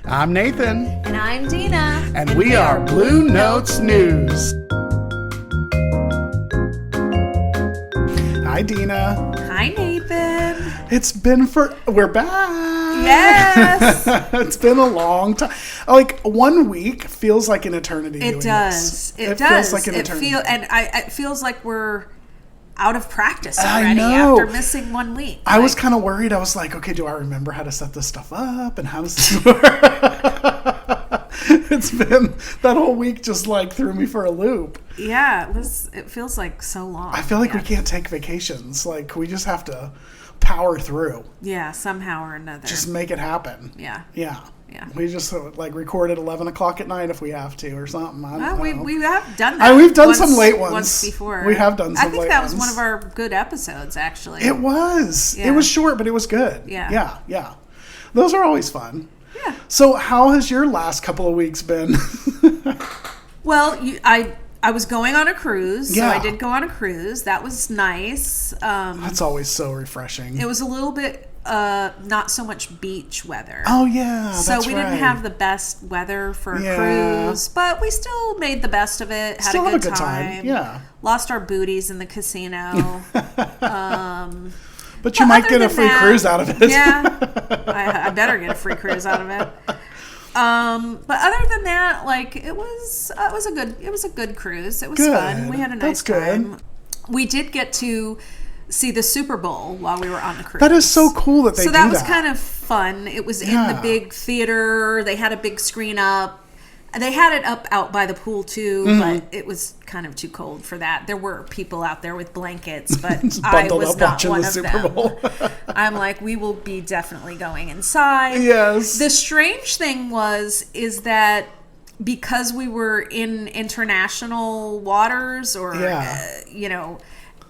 I'm Nathan. And I'm Dina. And we are Blue Notes News. Hi, Dina. Hi, Nathan. We're back. Yes. It's been a long time. Like 1 week feels like an eternity. It does. It does. Feels like an eternity. It feels like we're out of practice I already know. after missing 1 week. I was kind of worried. I was like, okay, do I remember how to set this stuff up and how does this work? It's been, that whole week just like threw me for a loop. Yeah, it feels like so long. I feel like we can't take vacations. Like we just have to power through. Yeah, somehow or another. Just make it happen. Yeah. Yeah. We just like record at 11 o'clock at night if we have to or something. I don't know. We have done that. We've done some late ones. Once before. We have done some late ones. I think that was one of our good episodes, actually. It was. Yeah. It was short, but it was good. Yeah. Yeah. Those are always fun. Yeah. So how has your last couple of weeks been? Well, I was going on a cruise, so Yeah. I did go on a cruise. That was nice. That's always so refreshing. It was a little bit not so much beach weather. Oh, yeah, so we didn't have the best weather for a cruise, but we still made the best of it. Had a good time. Yeah. Lost our booties in the casino. But you might get a free cruise out of it. Yeah, I better get a free cruise out of it. But other than that, like it was a good cruise. It was fun. We had a nice time. We did get to see the Super Bowl while we were on the cruise. That is so cool that they do that. So that was kind of fun. It was in the big theater. They had a big screen up. They had it up out by the pool too, but it was kind of too cold for that. There were people out there with blankets, but I was not one of them. I'm like, we will be definitely going inside. Yes. The strange thing is that because we were in international waters or,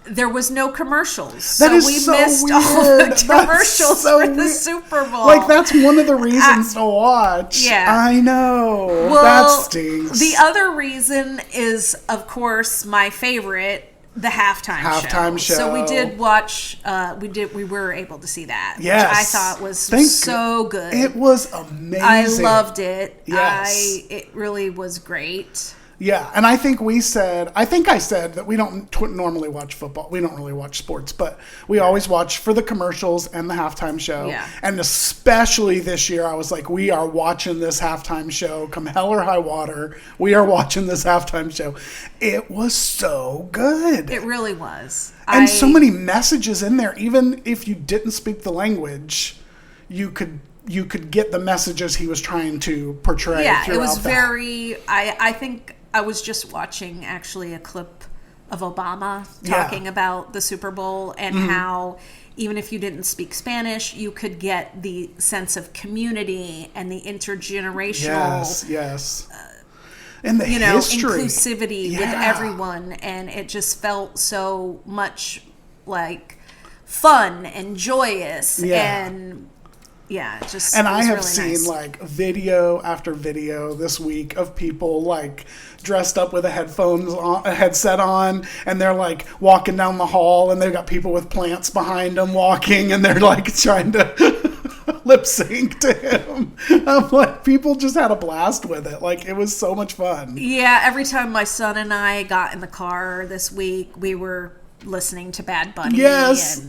there was no commercials. That so is we so missed weird. all the commercials for the Super Bowl. Like, that's one of the reasons to watch. Yeah. I know. Well, that stinks. The other reason is, of course, my favorite, the halftime show. So we did watch, we were able to see that. Yes. Which I thought was so good. It was amazing. I loved it. Yes. It really was great. Yeah, and I think I said that we don't normally watch football. We don't really watch sports, but we always watch for the commercials and the halftime show. Yeah. And especially this year, I was like, we are watching this halftime show. Come hell or high water, we are watching this halftime show. It was so good. It really was. And so many messages in there. Even if you didn't speak the language, you could get the messages he was trying to portray. Yeah, it was very. I think I was just watching actually a clip of Obama talking about the Super Bowl and how even if you didn't speak Spanish, you could get the sense of community and the intergenerational. Yes. And the history. Inclusivity with everyone, and it just felt so much like fun and joyous and. Yeah, just and I have really seen nice. Like video after video this week of people like dressed up with a headset on, and they're like walking down the hall, and they've got people with plants behind them walking, and they're like trying to lip sync to him. I'm like, people just had a blast with it. Like, it was so much fun. Yeah, every time my son and I got in the car this week, we were listening to Bad Bunny. Yes.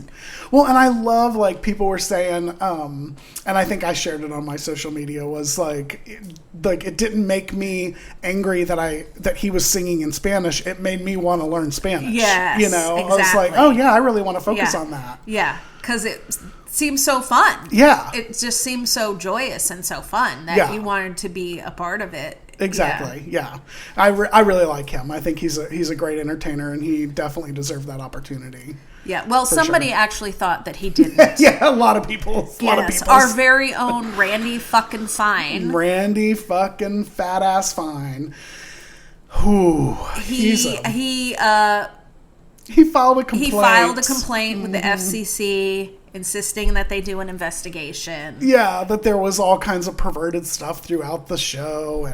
Well, and I love, like, people were saying, and I think I shared it on my social media, was like it didn't make me angry that he was singing in Spanish. It made me want to learn Spanish. Yes, exactly. I was like, oh yeah, I really want to focus on that. Yeah, because it seems so fun. Yeah. It just seems so joyous and so fun that you wanted to be a part of it. Exactly. Yeah. I really like him. I think he's a great entertainer, and he definitely deserved that opportunity. Yeah. Well, somebody actually thought that he didn't. Yeah, a lot of people. Our very own Randy fucking Fine. Randy fucking fat ass Fine. Who he filed a complaint. He filed a complaint with the FCC. Insisting that they do an investigation. Yeah, that there was all kinds of perverted stuff throughout the show.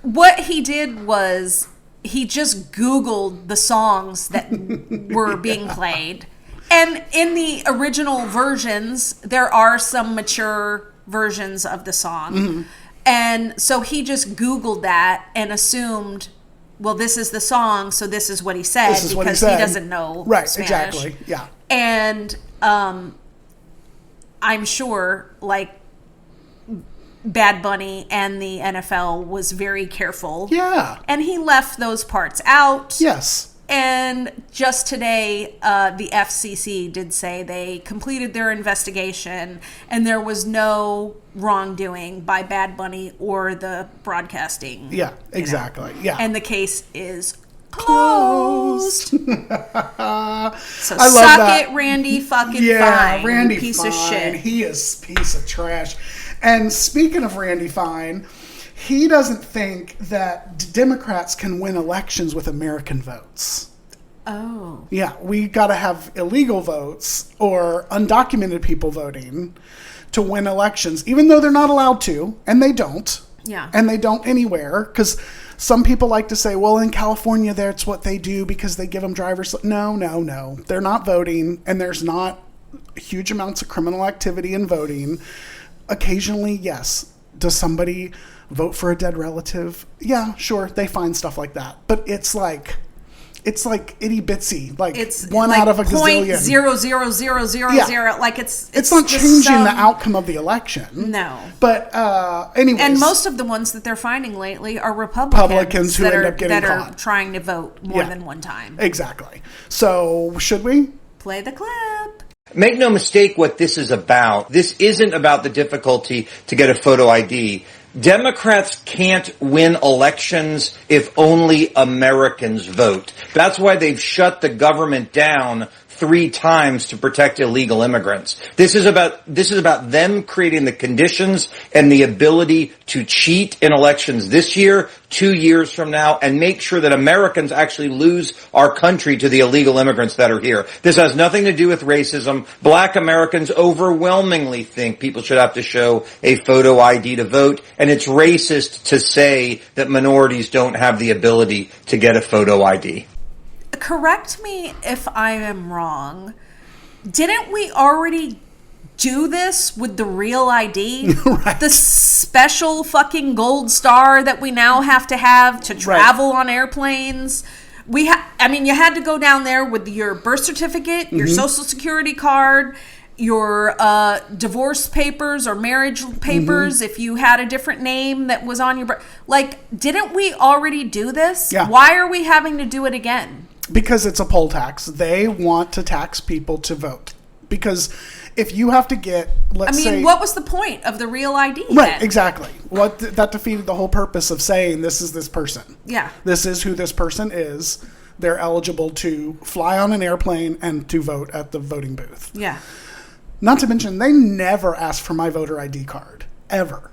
What he did was he just Googled the songs that were being played. And in the original versions, there are some mature versions of the song. And so he just Googled that and assumed, well, this is the song, so this is what he said, because he doesn't know Spanish. Exactly, yeah. And I'm sure, like, Bad Bunny and the NFL was very careful. Yeah. And he left those parts out. Yes. And just today, the FCC did say they completed their investigation and there was no wrongdoing by Bad Bunny or the broadcasting. Yeah, exactly. Yeah. And the case is closed. So I suck love that. it, Randy fucking Fine. Yeah, Randy piece Fine. of shit. He is a piece of trash. And speaking of Randy Fine, he doesn't think that Democrats can win elections with American votes. Oh. Yeah, we got to have illegal votes or undocumented people voting to win elections, even though they're not allowed to, and they don't. Yeah. And they don't anywhere, because some people like to say, well, in California, that's what they do because they give them driver's. No. They're not voting, and there's not huge amounts of criminal activity in voting. Occasionally, yes. Does somebody vote for a dead relative? Yeah, sure. They find stuff like that. But it's like itty bitsy. Like it's one out of a gazillion. 0.00000. Like it's not changing the outcome of the election. No. But anyways. And most of the ones that they're finding lately are Republicans who end up getting caught. Are trying to vote more than one time. Exactly. So should we play the clip? Make no mistake what this is about. This isn't about the difficulty to get a photo ID. Democrats can't win elections if only Americans vote. That's why they've shut the government down 3 times to protect illegal immigrants. This is about them creating the conditions and the ability to cheat in elections this year, 2 years from now, and make sure that Americans actually lose our country to the illegal immigrants that are here. This has nothing to do with racism. Black Americans overwhelmingly think people should have to show a photo ID to vote, and it's racist to say that minorities don't have the ability to get a photo ID. Correct me if I am wrong. Didn't we already do this with the real ID? Right. The special fucking gold star that we now have to travel on airplanes. You had to go down there with your birth certificate, your social security card, your divorce papers or marriage papers, if you had a different name that was on your birth. Like, didn't we already do this? Yeah. Why are we having to do it again? Because it's a poll tax. They want to tax people to vote. Because if you have to get, let's say... what was the point of the real ID Right, then? exactly. That defeated the whole purpose of saying this is this person. Yeah. This is who this person is. They're eligible to fly on an airplane and to vote at the voting booth. Yeah. Not to mention, they never asked for my voter ID card. Ever.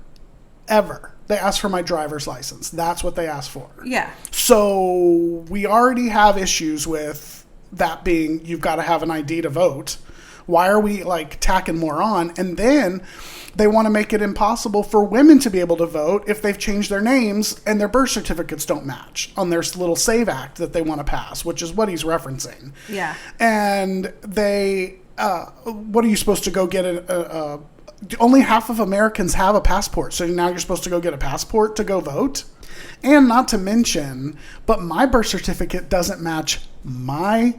They asked for my driver's license. That's what they asked for. Yeah. So we already have issues with that being, you've got to have an ID to vote. Why are we tacking more on? And then they want to make it impossible for women to be able to vote if they've changed their names and their birth certificates don't match on their little SAVE Act that they want to pass, which is what he's referencing. Yeah. And they, what are you supposed to go get only half of Americans have a passport. So now you're supposed to go get a passport to go vote. And not to mention, but my birth certificate doesn't match my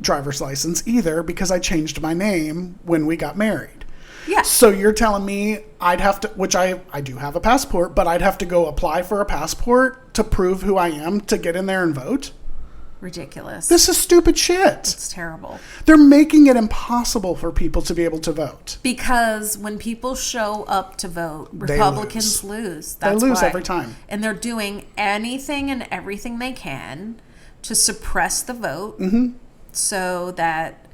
driver's license either because I changed my name when we got married. Yeah. So you're telling me I'd have to, which I do have a passport, but I'd have to go apply for a passport to prove who I am to get in there and vote? Ridiculous. This is stupid shit. It's terrible. They're making it impossible for people to be able to vote. Because when people show up to vote, Republicans lose. That's they lose why. Every time. And they're doing anything and everything they can to suppress the vote so that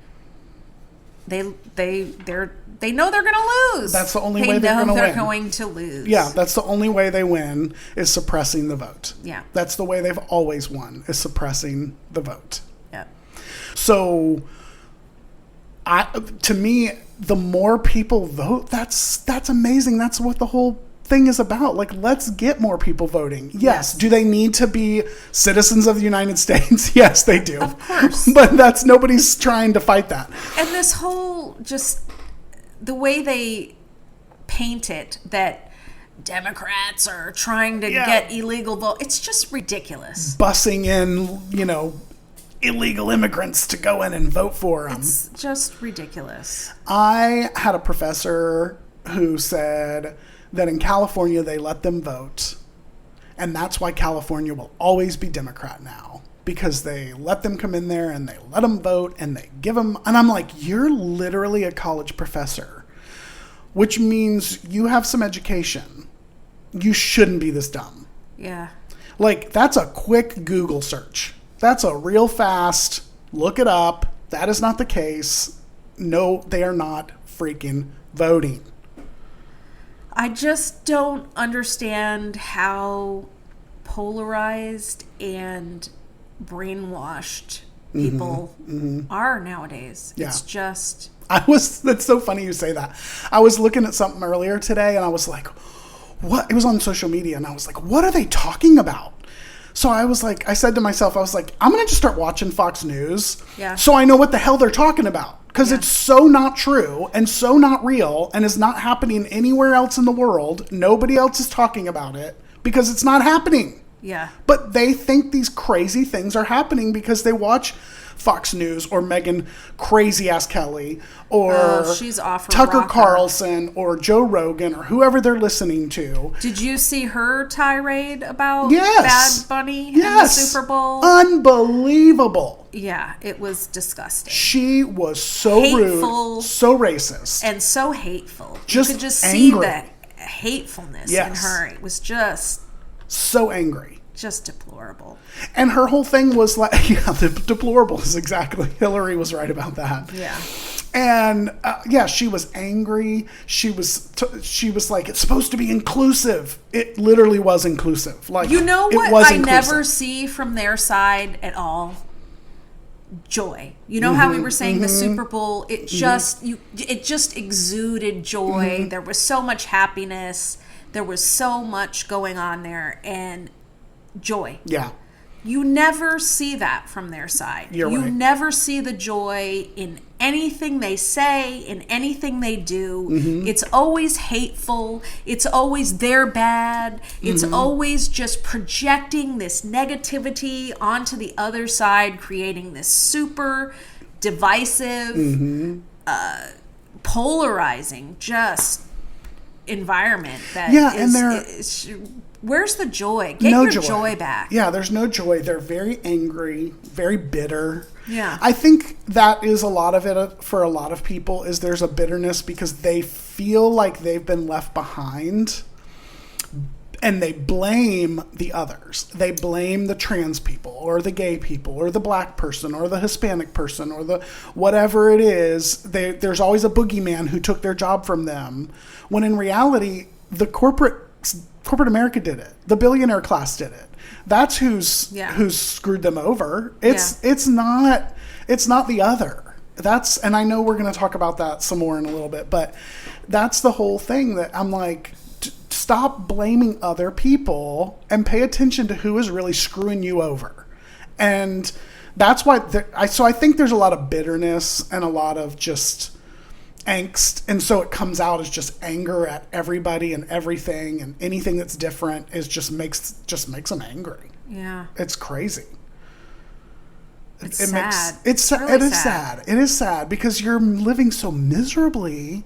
they know they're going to lose. That's the only way they're going to win. They're going to lose. Yeah, that's the only way they win is suppressing the vote. Yeah. That's the way they've always won is suppressing the vote. Yeah. So to me, the more people vote, that's amazing. That's what the whole thing is about. Let's get more people voting. Yes. Do they need to be citizens of the United States? Yes, they do. Of course. But nobody's trying to fight that. And this whole the way they paint it, that Democrats are trying to get illegal vote. It's just ridiculous. Bussing in, illegal immigrants to go in and vote for them. It's just ridiculous. I had a professor who said that in California they let them vote, and that's why California will always be Democrat now, because they let them come in there and they let them vote and they give them, and I'm like, you're literally a college professor, which means you have some education. You shouldn't be this dumb. Yeah. Like, that's a quick Google search. That's a real fast, look it up. That is not the case. No, they are not freaking voting. I just don't understand how polarized and brainwashed people are nowadays. Yeah. It's just... That's so funny you say that. I was looking at something earlier today and I was like, what? It was on social media and I was like, what are they talking about? So I said to myself, I'm going to just start watching Fox News so I know what the hell they're talking about. Because it's so not true and so not real and is not happening anywhere else in the world. Nobody else is talking about it because it's not happening. Yeah. But they think these crazy things are happening because they watch Fox News or Megyn Crazy Ass Kelly or she's off her Tucker rocker. Carlson or Joe Rogan or whoever they're listening to. Did you see her tirade about Yes. Bad Bunny Yes. in the Super Bowl? Unbelievable. Yeah, it was disgusting. She was so Hateful. rude, so racist. And so hateful. Just you could just angry. see the hatefulness in Yes. her. It was just So angry. just deplorable. And her whole thing was like, the deplorable is exactly, Hillary was right about that. Yeah. And she was angry. She was like, it's supposed to be inclusive. It literally was inclusive. Like, You know it what was I inclusive. never see from their side at all? Joy. You know how we were saying the Super Bowl, it just exuded joy. There was so much happiness. There was so much going on there, and joy. Yeah. You never see that from their side. You're you right. never see the joy in anything they say, in anything they do. It's always hateful. It's always they're bad. It's always just projecting this negativity onto the other side, creating this super divisive, polarizing, just environment that where's the joy? Get your joy back. Yeah, there's no joy. They're very angry, very bitter. Yeah. I think that is a lot of it for a lot of people, is there's a bitterness because they feel like they've been left behind and they blame the others. They blame the trans people or the gay people or the black person or the Hispanic person or the whatever it is. There's always a boogeyman who took their job from them, when in reality, the corporate America did it. The billionaire class did it. That's who's screwed them over. It's not the other. And I know we're going to talk about that some more in a little bit, but that's the whole thing that I'm like, stop blaming other people and pay attention to who is really screwing you over. And that's why I think there's a lot of bitterness and a lot of just angst, and so it comes out as just anger at everybody and everything, and anything that's different just makes them angry. Yeah, it's crazy. It's sad. It is sad because you're living so miserably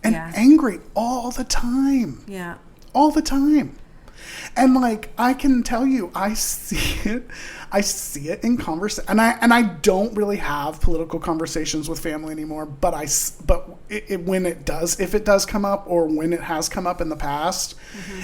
and angry all the time. Yeah, all the time. And like, I can tell you, I see it in conversation, and I don't really have political conversations with family anymore. But when it does come up, or when it has come up in the past,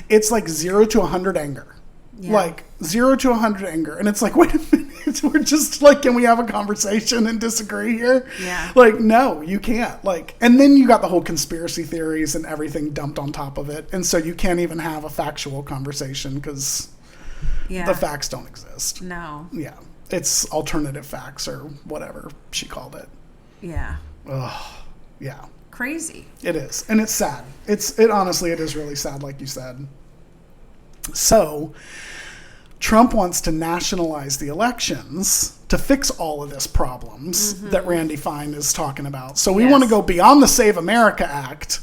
it's like 0 to 100 anger, like 0 to 100 anger, and it's like, wait a minute, we're just like, can we have a conversation and disagree here? Yeah, like, no, you can't. Like, and then you got the whole conspiracy theories and everything dumped on top of it, and so you can't even have a factual conversation because the facts don't exist. No. Yeah. It's alternative facts or whatever she called it. Yeah. Ugh. Yeah. Crazy. It is. And it's sad. Honestly, it is really sad, like you said. So, Trump wants to nationalize the elections to fix all of this problems that Randy Fine is talking about. So we want to go beyond the Save America Act,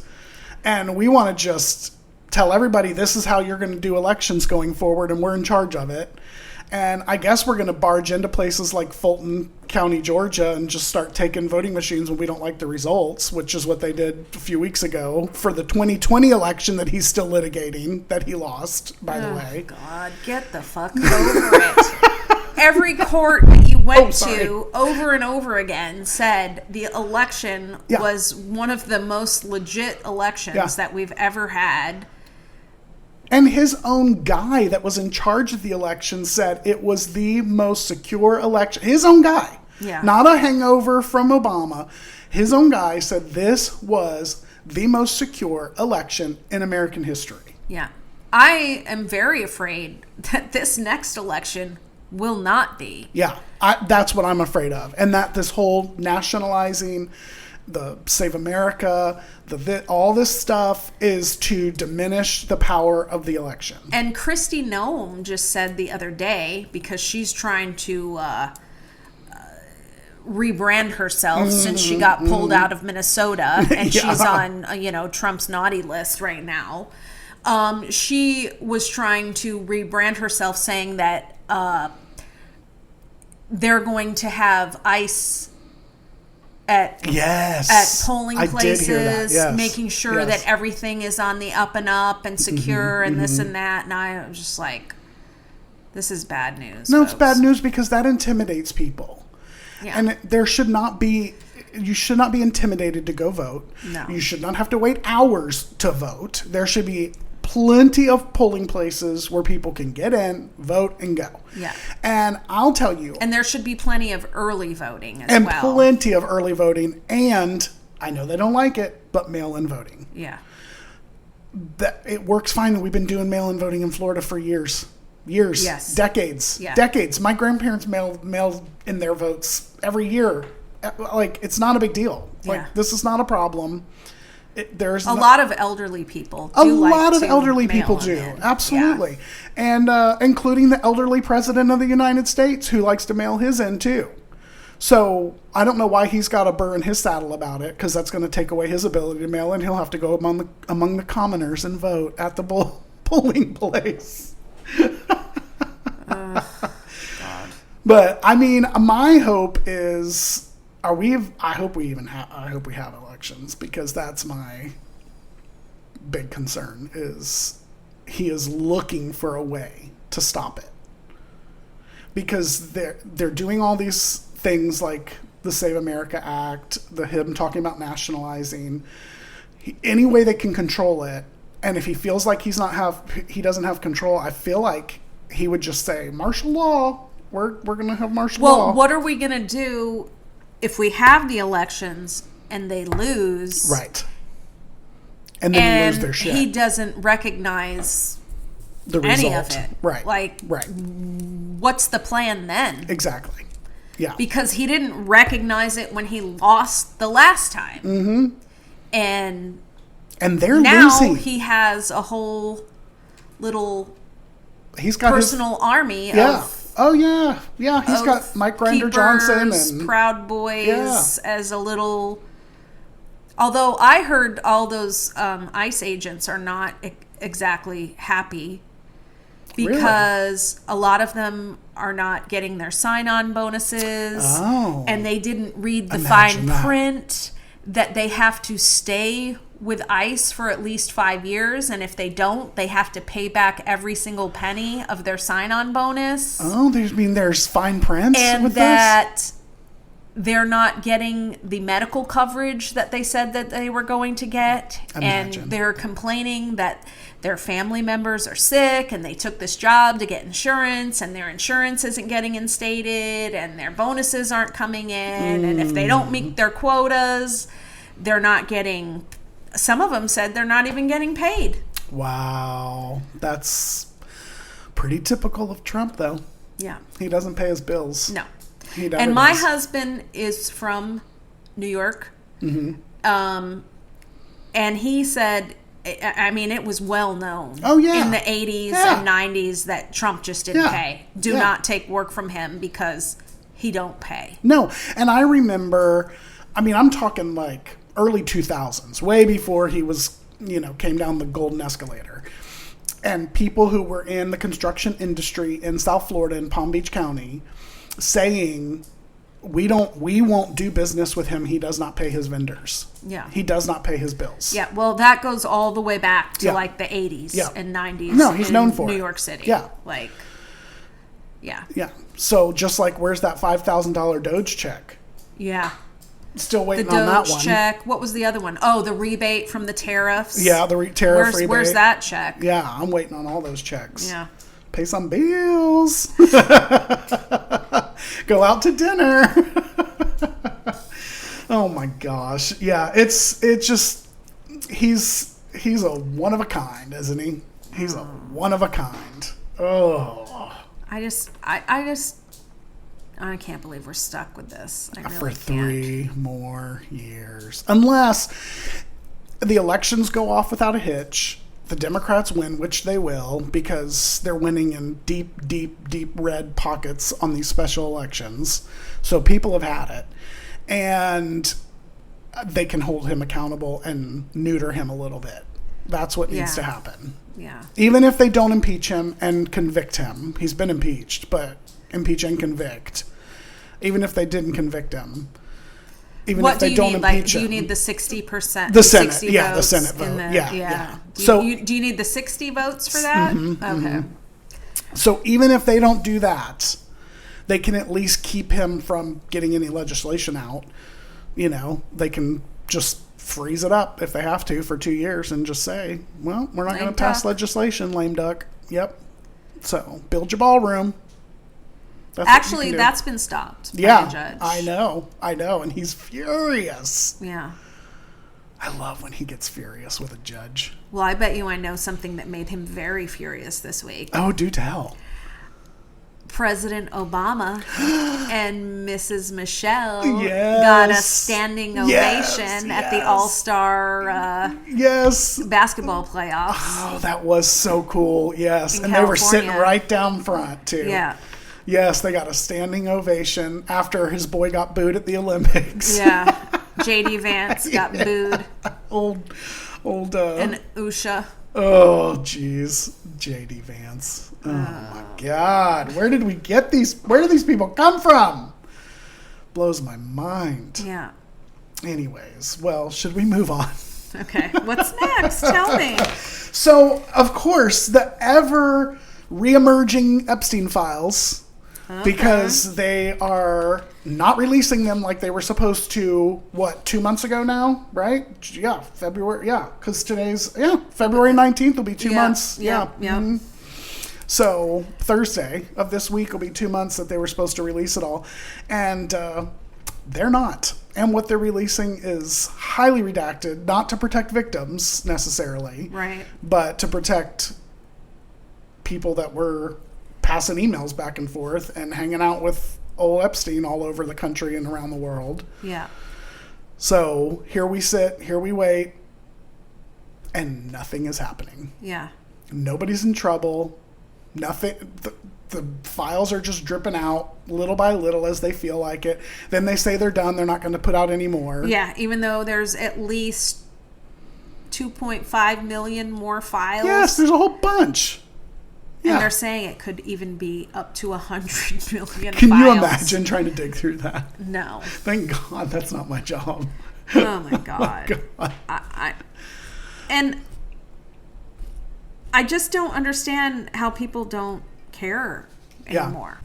and we want to just tell everybody this is how you're going to do elections going forward, and we're in charge of it. And I guess we're going to barge into places like Fulton County, Georgia, and just start taking voting machines when we don't like the results, which is what they did a few weeks ago for the 2020 election that he's still litigating, that he lost, by the way. God, get the fuck over it. Every court that you went to over and over again said the election was one of the most legit elections that we've ever had. And his own guy that was in charge of the election said it was the most secure election. His own guy. Yeah. Not a hangover from Obama. His own guy said this was the most secure election in American history. Yeah. I am very afraid that this next election will not be. Yeah. That's what I'm afraid of. And that this whole nationalizing, the Save America, all this stuff is to diminish the power of the election. And Kristi Noem just said the other day, because she's trying to rebrand herself since she got pulled out of Minnesota, and she's on Trump's naughty list right now. She was trying to rebrand herself, saying that they're going to have ICE at polling places, making sure that everything is on the up and up and secure and this and that. And I was just like, this is bad news. No, folks. It's bad news because that intimidates people. Yeah. And you should not be intimidated to go vote. No. You should not have to wait hours to vote. There should be plenty of polling places where people can get in, vote, and go. Yeah. And I'll tell you. And there should be plenty of early voting as well. And plenty of early voting. And I know they don't like it, but mail-in voting. Yeah. It works fine. We've been doing mail-in voting in Florida for years. Yes. Decades. Yeah. Decades. My grandparents mailed in their votes every year. Like, it's not a big deal. Like, this is not a problem. There's a lot of elderly people do. Absolutely. And including the elderly president of the United States, who likes to mail his in too. So I don't know why he's got a burr in his saddle about it, because that's going to take away his ability to mail in. He'll have to go among the commoners and vote at the polling place. God. But I mean, my hope is, I hope we have elections, because that's my big concern. Is he is looking for a way to stop it, because they're doing all these things like the Save America Act, him talking about nationalizing, any way they can control it. And if he feels like he doesn't have control, I feel like he would just say martial law. We're going to have martial law. Well, what are we going to do if we have the elections and they lose? Right. And then lose their shit. He doesn't recognize any of it. Right. Like, what's the plan then? Exactly. Yeah. Because he didn't recognize it when he lost the last time. Mm-hmm. And they're now losing. He has a whole little he's got personal army of... Oh, yeah. Yeah, he's got Mike Grinder Johnson and Proud Boys as a little... Although I heard all those ICE agents are not exactly happy, because a lot of them are not getting their sign-on bonuses, and they didn't read the fine print that they have to stay with ICE for at least 5 years, and if they don't, they have to pay back every single penny of their sign-on bonus. Oh, there's fine prints and with that this? They're not getting the medical coverage that they said that they were going to get. Imagine. And they're complaining that their family members are sick and they took this job to get insurance, and their insurance isn't getting instated, and their bonuses aren't coming in. And if they don't meet their quotas, they're not getting... Some of them said they're not even getting paid. Wow. That's pretty typical of Trump, though. Yeah. He doesn't pay his bills. No. He never and my does. husband is from New York. Mm-hmm. And he said, I mean, it was well known in the 80s and 90s that Trump just didn't pay. Do not take work from him because he don't pay. No. And I remember, I mean, I'm talking like early 2000s, way before he was came down the golden escalator. And people who were in the construction industry in South Florida in Palm Beach County saying, we won't do business with him. He does not pay his vendors. Yeah. He does not pay his bills. Yeah. Well, that goes all the way back to like the 80s and 90s. No, he's known for New it. York City. Yeah. Like, yeah. Yeah. So just like, where's that $5,000 Doge check? Yeah. Still waiting the on that Doge one. check. What was the other one? Oh, the rebate from the tariffs. Yeah, the tariff rebate. Where's that check? Yeah, I'm waiting on all those checks. Yeah. Pay some bills. Go out to dinner. Oh my gosh. Yeah, it's just he's a one of a kind, isn't he? He's a one of a kind. Oh. I can't believe we're stuck with this. I really For can't. 3 more years. Unless the elections go off without a hitch, the Democrats win, which they will, because they're winning in deep, deep, deep red pockets on these special elections. So people have had it. And they can hold him accountable and neuter him a little bit. That's what needs to happen. Yeah. Even if they don't impeach him and convict him. He's been impeached, but impeach and convict. Even if they didn't convict him. Even if they don't impeach him. Do you need the 60%? The Senate. 60 Yeah, the votes Senate vote. Yeah. Do you need the 60 votes for that? Okay. So even if they don't do that, they can at least keep him from getting any legislation out. They can just freeze it up if they have to for 2 years and just say, well, we're not going to pass legislation, lame duck. Yep. So build your ballroom. Actually, that's been stopped by a judge. I know. And he's furious. Yeah. I love when he gets furious with a judge. Well, I bet you I know something that made him very furious this week. Oh, do tell. President Obama and Mrs. Michelle Yes. got a standing ovation Yes. at the All-Star basketball playoffs. Oh, that was so cool. Yes. In And they were sitting California. right down front, too. Yeah. Yes, they got a standing ovation after his boy got booed at the Olympics. Yeah. J.D. Vance got booed. Old. And Usha. Oh, jeez. J.D. Vance. Oh, my God. Where did we get these? Where do these people come from? Blows my mind. Yeah. Anyways, well, should we move on? Okay. What's next? Tell me. So, of course, the ever reemerging Epstein files, because they are not releasing them like they were supposed to, 2 months ago now, right? Yeah, February, because today's, February 19th will be 2 months. Yeah. Mm-hmm. So, Thursday of this week will be 2 months that they were supposed to release it all. And they're not. And what they're releasing is highly redacted, not to protect victims necessarily, Right. but to protect people that were passing emails back and forth and hanging out with old Epstein all over the country and around the world. Yeah. So here we sit, here we wait, and nothing is happening. Yeah. Nobody's in trouble. Nothing. The files are just dripping out little by little as they feel like it. Then they say they're done. They're not going to put out any more. Yeah, even though there's at least 2.5 million more files. Yes, there's a whole bunch. And they're saying it could even be up to 100 million Can files. you imagine trying to dig through that? No. Thank God that's not my job. Oh my God. And I just don't understand how people don't care anymore.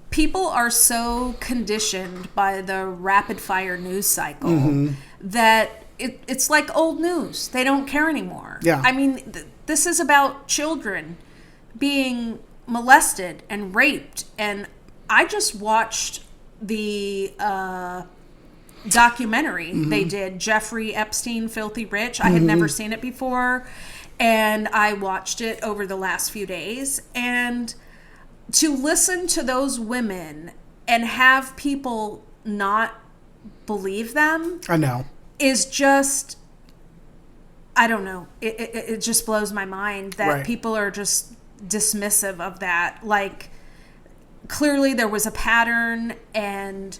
People are so conditioned by the rapid fire news cycle that it's like old news. They don't care anymore. Yeah. I mean, this is about children being molested and raped. And I just watched the documentary they did, Jeffrey Epstein, Filthy Rich. I had never seen it before. And I watched it over the last few days. And to listen to those women and have people not believe them, I know, is just, I don't know. It just blows my mind that people are just dismissive of that. Like, clearly there was a pattern, and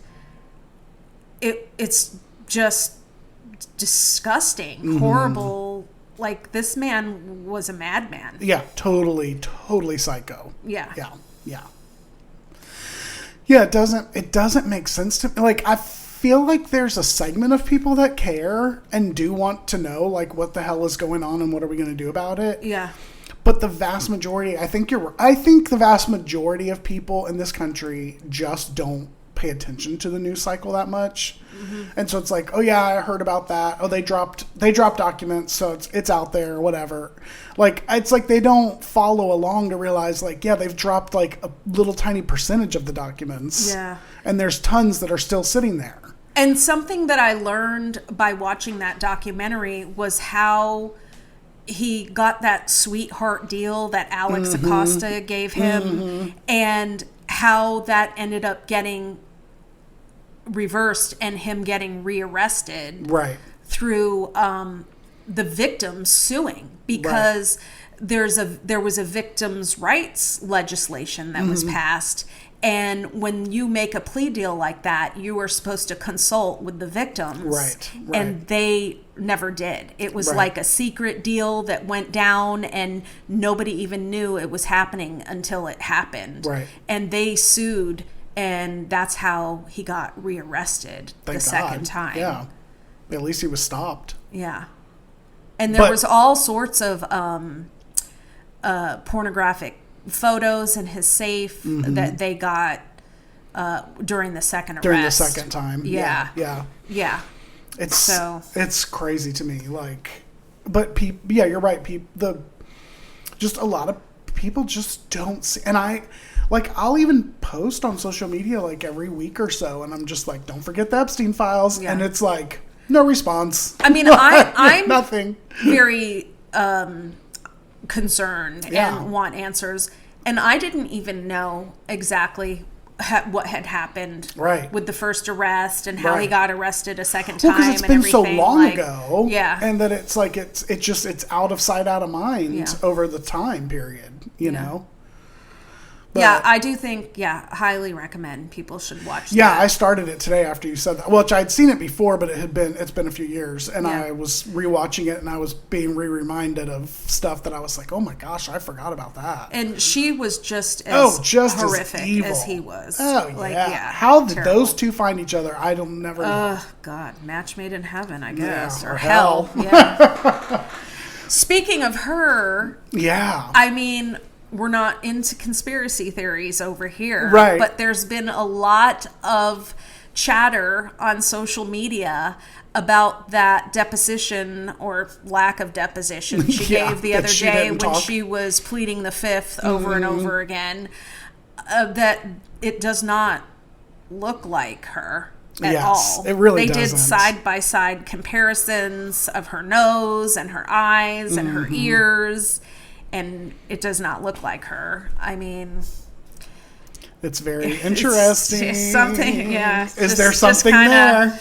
it's just disgusting, horrible like, this man was a madman. Yeah, totally psycho. Yeah. Yeah, it doesn't make sense to me. Like, I feel like there's a segment of people that care and do want to know, like, what the hell is going on and what are we going to do about it. Yeah. But the vast majority, I think the vast majority of people in this country just don't pay attention to the news cycle that much. Mm-hmm. And so it's like, oh yeah, I heard about that. Oh, they dropped documents, so it's out there or whatever. Like, it's like they don't follow along to realize, like, yeah, they've dropped like a little tiny percentage of the documents. Yeah. And there's tons that are still sitting there. And something that I learned by watching that documentary was how he got that sweetheart deal that Alex Acosta gave him, and how that ended up getting reversed and him getting rearrested through the victims suing, because there was a victims' rights legislation that was passed. And when you make a plea deal like that, you are supposed to consult with the victims. Right. And they never did. It was like a secret deal that went down, and nobody even knew it was happening until it happened. Right. And they sued, and that's how he got rearrested second time. Yeah. At least he was stopped. Yeah. And there was all sorts of pornographic photos in his safe that they got during the second arrest. During the second time. Yeah. It's crazy to me. Like, but you're right. Just a lot of people just don't see. And I'll even post on social media like every week or so, and I'm just like, don't forget the Epstein files. Yeah. And it's like, no response. I mean, I'm nothing. Very concerned and want answers. And I didn't even know exactly what had happened with the first arrest and how he got arrested a second time. Because it's been so long ago. Yeah. And that it's like, it's out of sight, out of mind over the time period, you know? But, I do think, highly recommend people should watch that. Yeah, I started it today after you said that. Well, I'd seen it before, but it's been a few years, and I was rewatching it, and I was being reminded of stuff that I was like, oh my gosh, I forgot about that. And she was just as horrific as he was. Oh, How did those two find each other? I don't never know. Oh, God. Match made in heaven, I guess. Yeah, or hell. Yeah. Speaking of her. Yeah. I mean, we're not into conspiracy theories over here. Right. But there's been a lot of chatter on social media about that deposition or lack of deposition she gave the other day when she was pleading the fifth over and over again, that it does not look like her at all. It really They doesn't. did side-by-side comparisons of her nose and her eyes and her ears, and it does not look like her. I mean, it's very interesting. It's something, Is there something there?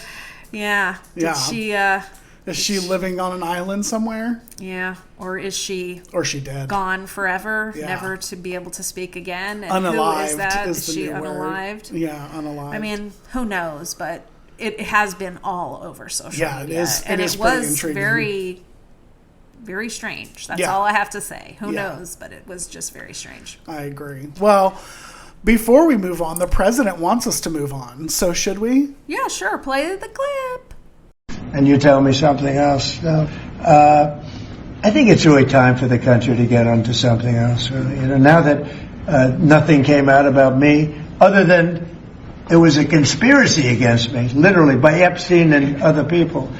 Yeah. Is she living on an island somewhere? Yeah. Or is she dead? Gone forever, never to be able to speak again? And unalived. Who is that? Is she unalived? Word. Yeah, unalived. I mean, who knows? But it has been all over social media. It is. And it was intriguing. very, very strange. That's all I have to say. Who knows? But it was just very strange. I agree. Well, before we move on, the president wants us to move on. So should we? Yeah, sure. Play the clip. And you tell me something else. No. I think it's really time for the country to get onto something else. Really. Now that nothing came out about me, other than it was a conspiracy against me, literally, by Epstein and other people.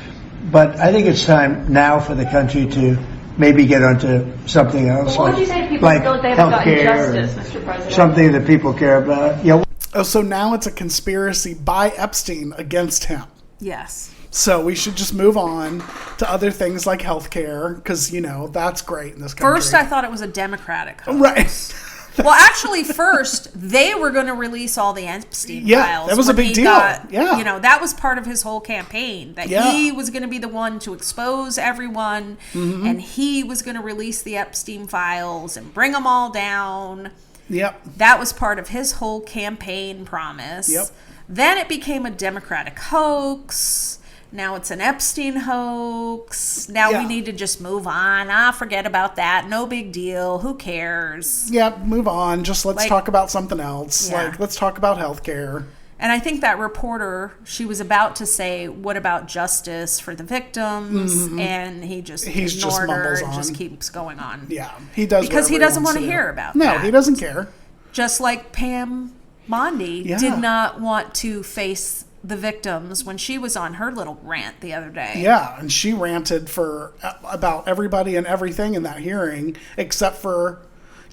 But I think it's time now for the country to maybe get onto something else. What would you say to people who feel like they haven't gotten justice, Mr. President? Something that people care about. Oh, so now it's a conspiracy by Epstein against him. Yes. So we should just move on to other things like healthcare, because, that's great in this country. First, I thought it was a Democratic hoax. Right. Well, actually, first, they were going to release all the Epstein files. Yeah, that was a big deal. That was part of his whole campaign, that he was going to be the one to expose everyone, and he was going to release the Epstein files and bring them all down. Yep. That was part of his whole campaign promise. Yep. Then it became a Democratic hoax. Now it's an Epstein hoax. Now Yeah. we need to just move on. Forget about that. No big deal. Who cares? Yeah, move on. Just let's Like- talk about something else. Yeah. Like, let's talk about healthcare. And I think that reporter, she was about to say, what about justice for the victims? And he just He's just ignored her mumbles and on. just keeps going on. Yeah, he does Because whatever he doesn't wants want to do. hear about No, that. he doesn't care. Just like Pam Bondi Yeah. did not want to face the victims when she was on her little rant the other day. Yeah, and she ranted for about everybody and everything in that hearing, except for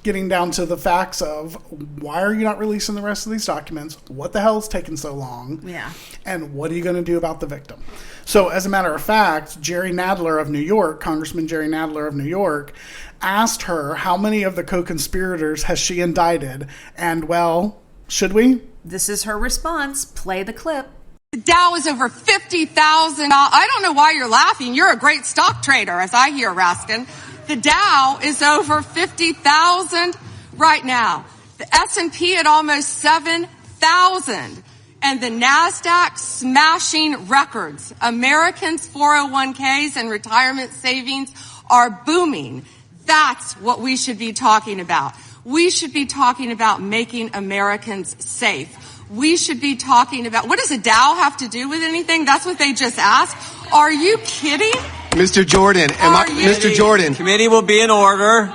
getting down to the facts of why are you not releasing the rest of these documents? What the hell is taking so long? Yeah. And what are you going to do about the victim? So, as a matter of fact, Jerry Nadler of New York, Congressman Jerry Nadler of New York, asked her how many of the co-conspirators has she indicted? And, well, should we? This is her response. Play the clip. The Dow is over 50,000. I don't know why you're laughing. You're a great stock trader, as I hear, Raskin. The Dow is over 50,000 right now. The S&P at almost 7,000. And the NASDAQ smashing records. Americans' 401ks and retirement savings are booming. That's what we should be talking about. We should be talking about making Americans safe. We should be talking about, what does a Dow have to do with anything? That's what they just asked. Are you kidding? Mr. Jordan, Mr. Jordan, Committee will be in order.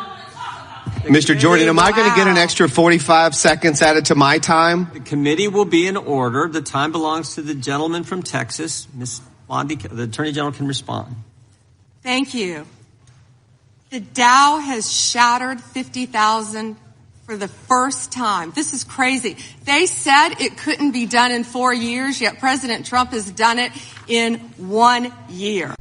Mr. Jordan, am I going to get an extra 45 seconds added to my time? The committee will be in order. The time belongs to the gentleman from Texas. Ms. Bondi, the Attorney General can respond. Thank you. The Dow has shattered 50,000 for the first time. This is crazy. They said it couldn't be done in 4 years, yet President Trump has done it in 1 year.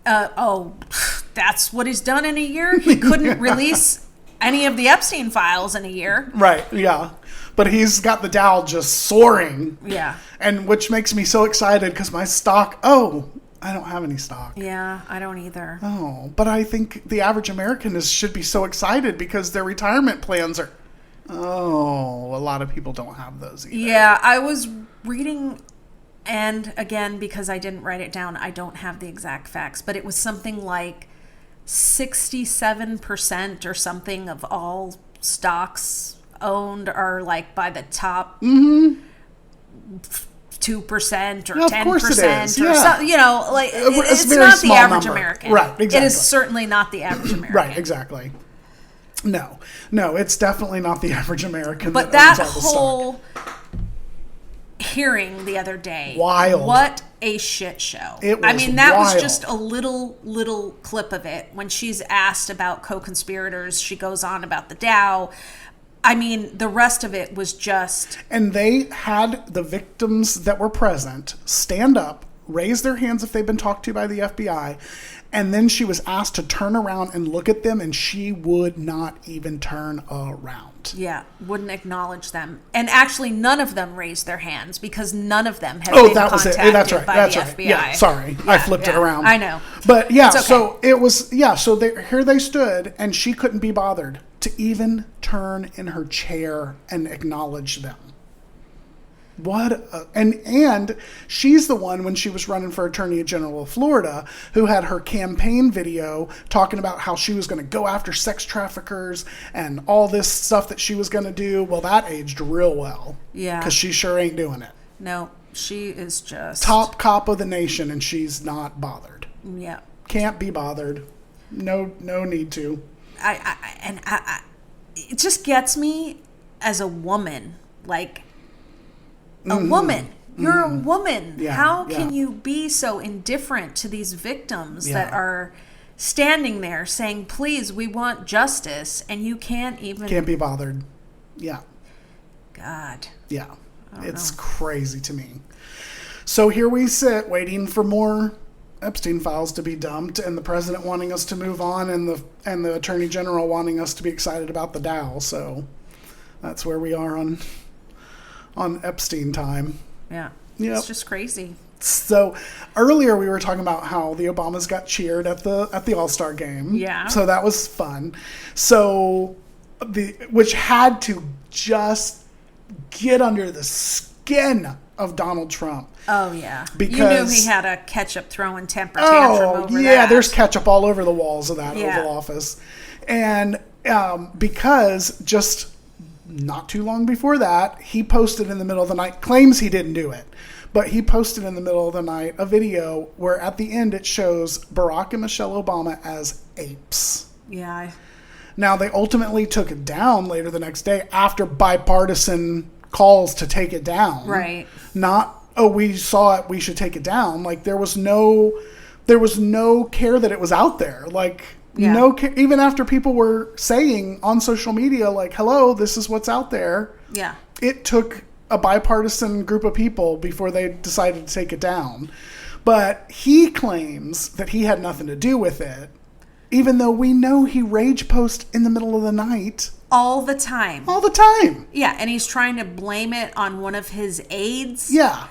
That's what he's done in a year? He couldn't release any of the Epstein files in a year. Right, yeah. But he's got the Dow just soaring. Yeah. And which makes me so excited because my stock, I don't have any stock. Yeah, I don't either. Oh, but I think the average American should be so excited because their retirement plans are, a lot of people don't have those either. Yeah, I was reading, and again, because I didn't write it down, I don't have the exact facts, but it was something like 67% or something of all stocks owned are like by the top 2% or 10%. Of course it is, or yeah. so, it's very not the small average number. American. Right, It exactly. is certainly not the average American. Right, exactly. No, it's definitely not the average American. But that that owns all the stock. whole hearing the other day, Wild. What a shit show. It I was mean, that was wild. just a little clip of it. When she's asked about co-conspirators, she goes on about the Dow. I mean, the rest of it was just... And they had the victims that were present stand up, raise their hands if they've been talked to by the FBI, and then she was asked to turn around and look at them, and she would not even turn around. Yeah, wouldn't acknowledge them. And actually, none of them raised their hands because none of them had been that was it. contacted That's right. by That's the right. FBI. Yeah, sorry. I flipped it around. I know. But yeah, It's okay. so it was, so here they stood, and she couldn't be bothered to even turn in her chair and acknowledge them. And she's the one, when she was running for Attorney General of Florida, who had her campaign video talking about how she was going to go after sex traffickers and all this stuff that she was going to do. Well, that aged real well. Yeah. Because she sure ain't doing it. No, she is just... Top cop of the nation, and she's not bothered. Yeah. Can't be bothered. No need to. It just gets me as a woman, like... A woman. You're a woman. Yeah, How can you be so indifferent to these victims that are standing there saying, please, we want justice, and you can't be bothered. Yeah. God. Yeah. It's crazy to me. So here we sit waiting for more Epstein files to be dumped, and the president wanting us to move on, and the attorney general wanting us to be excited about the Dow. So that's where we are on Epstein time. Yeah. Yep. It's just crazy. So earlier we were talking about how the Obamas got cheered at the All-Star game. Yeah. So that was fun. So which had to just get under the skin of Donald Trump. Oh, yeah. Because, you knew he had a ketchup throwing temper tantrum over yeah, that. there's ketchup all over the walls of that Oval Office. And because just not too long before that, he posted in the middle of the night, claims he didn't do it, but he posted in the middle of the night a video where at the end it shows Barack and Michelle Obama as apes. Yeah. Now, they ultimately took it down later the next day after bipartisan calls to take it down. Right. Not, we saw it, we should take it down. Like, there was no care that it was out there. Like, no care, even after people were saying on social media, like, hello, this is what's out there. Yeah. It took a bipartisan group of people before they decided to take it down. But he claims that he had nothing to do with it, even though we know he rage posts in the middle of the night. All the time. All the time. Yeah, and he's trying to blame it on one of his aides. Yeah.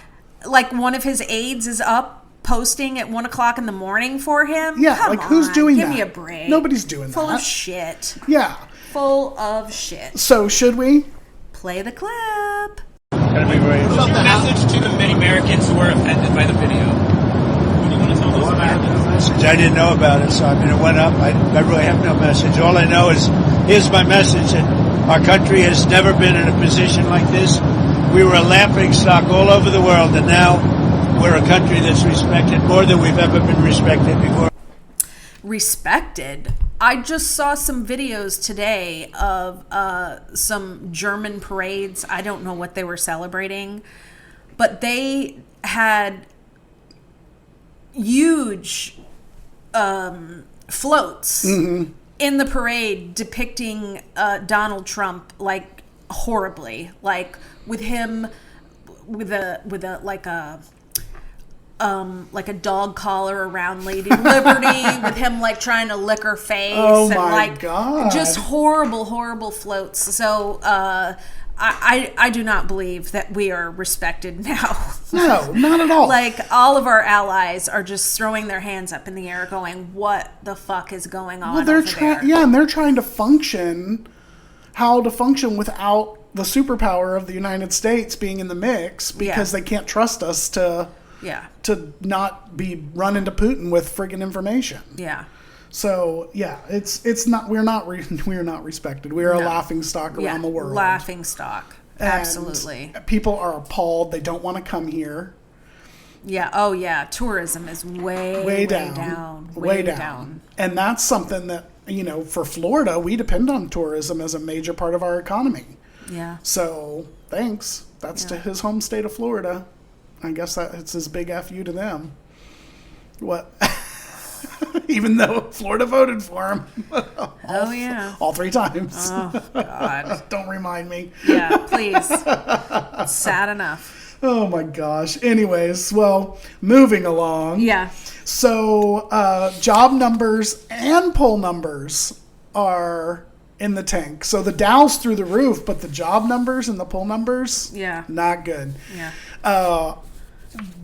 Like one of his aides is up posting at 1 o'clock in the morning for him. Yeah, Come like who's doing Give that? me a break. Nobody's doing Full that. of shit. Yeah. Full of shit. So should we? Play the clip. What's the message to the many Americans who were offended by the video? What do you want to tell those Americans? I didn't know about it, so I mean, it went up. I really have no message. All I know is, here's my message, that our country has never been in a position like this. We were a laughing stock all over the world, and now we're a country that's respected more than we've ever been respected before. Respected? I just saw some videos today of some German parades. I don't know what they were celebrating, but they had huge floats in the parade depicting Donald Trump like horribly, like with him with a like a dog collar around Lady Liberty, with him like trying to lick her face. Oh, and my like God. just horrible floats. So I do not believe that we are respected now. No, not at all. Like, all of our allies are just throwing their hands up in the air going, what the fuck is going on they're over there? Yeah, and they're trying to function without the superpower of the United States being in the mix, because they can't trust us to not be run into Putin with friggin' information. Yeah. So it's not, we're not respected. We are a laughing stock around the world. Laughing stock. And absolutely. People are appalled. They don't want to come here. Yeah. Oh yeah. Tourism is way down. Way down. And that's something that, for Florida, we depend on tourism as a major part of our economy. Yeah. So thanks. That's to his home state of Florida. I guess that it's his big FU to them. What? Even though Florida voted for him. All 3 times. Oh, God. Don't remind me. Yeah, please. It's sad enough. Oh, my gosh. Anyways, well, moving along. Yeah. So, job numbers and poll numbers are in the tank. So the Dow's through the roof, but the job numbers and the poll numbers, not good. Yeah.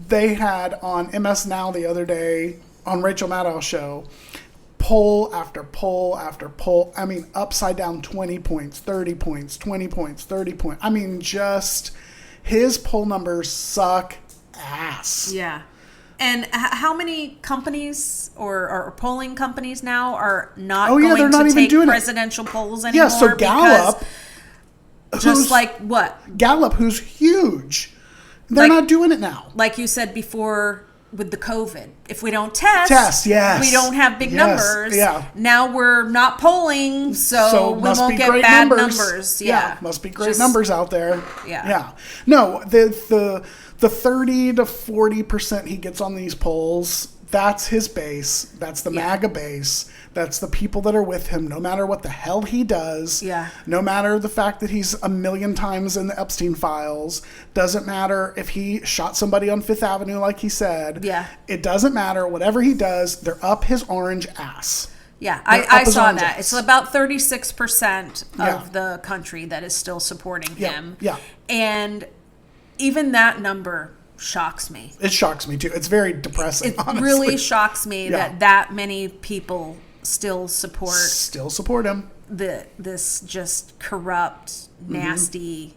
They had on MS Now the other day, on Rachel Maddow's show, poll after poll after poll. I mean, upside down 20 points, 30 points, 20 points, 30 points. I mean, just his poll numbers suck ass. Yeah. And how many companies or polling companies now are not going to take presidential polls anymore? Yeah, so Gallup, Gallup, who's huge, they're not doing it now. Like you said before with the COVID, if we don't test, yes, we don't have big numbers. Yeah. Now we're not polling, so we won't get bad numbers. Yeah, must be great numbers out there. Yeah. No, the 30 to 40% he gets on these polls, that's his base. That's the MAGA base. That's the people that are with him, no matter what the hell he does. Yeah. No matter the fact that he's a million times in the Epstein files. Doesn't matter if he shot somebody on Fifth Avenue like he said. Yeah. It doesn't matter. Whatever he does, they're up his orange ass. Yeah, I saw that. It's about 36% of the country that is still supporting him. Yeah. And even that number shocks me. It shocks me too. It's very depressing. It honestly. really shocks me that many people still support him. This just corrupt, nasty,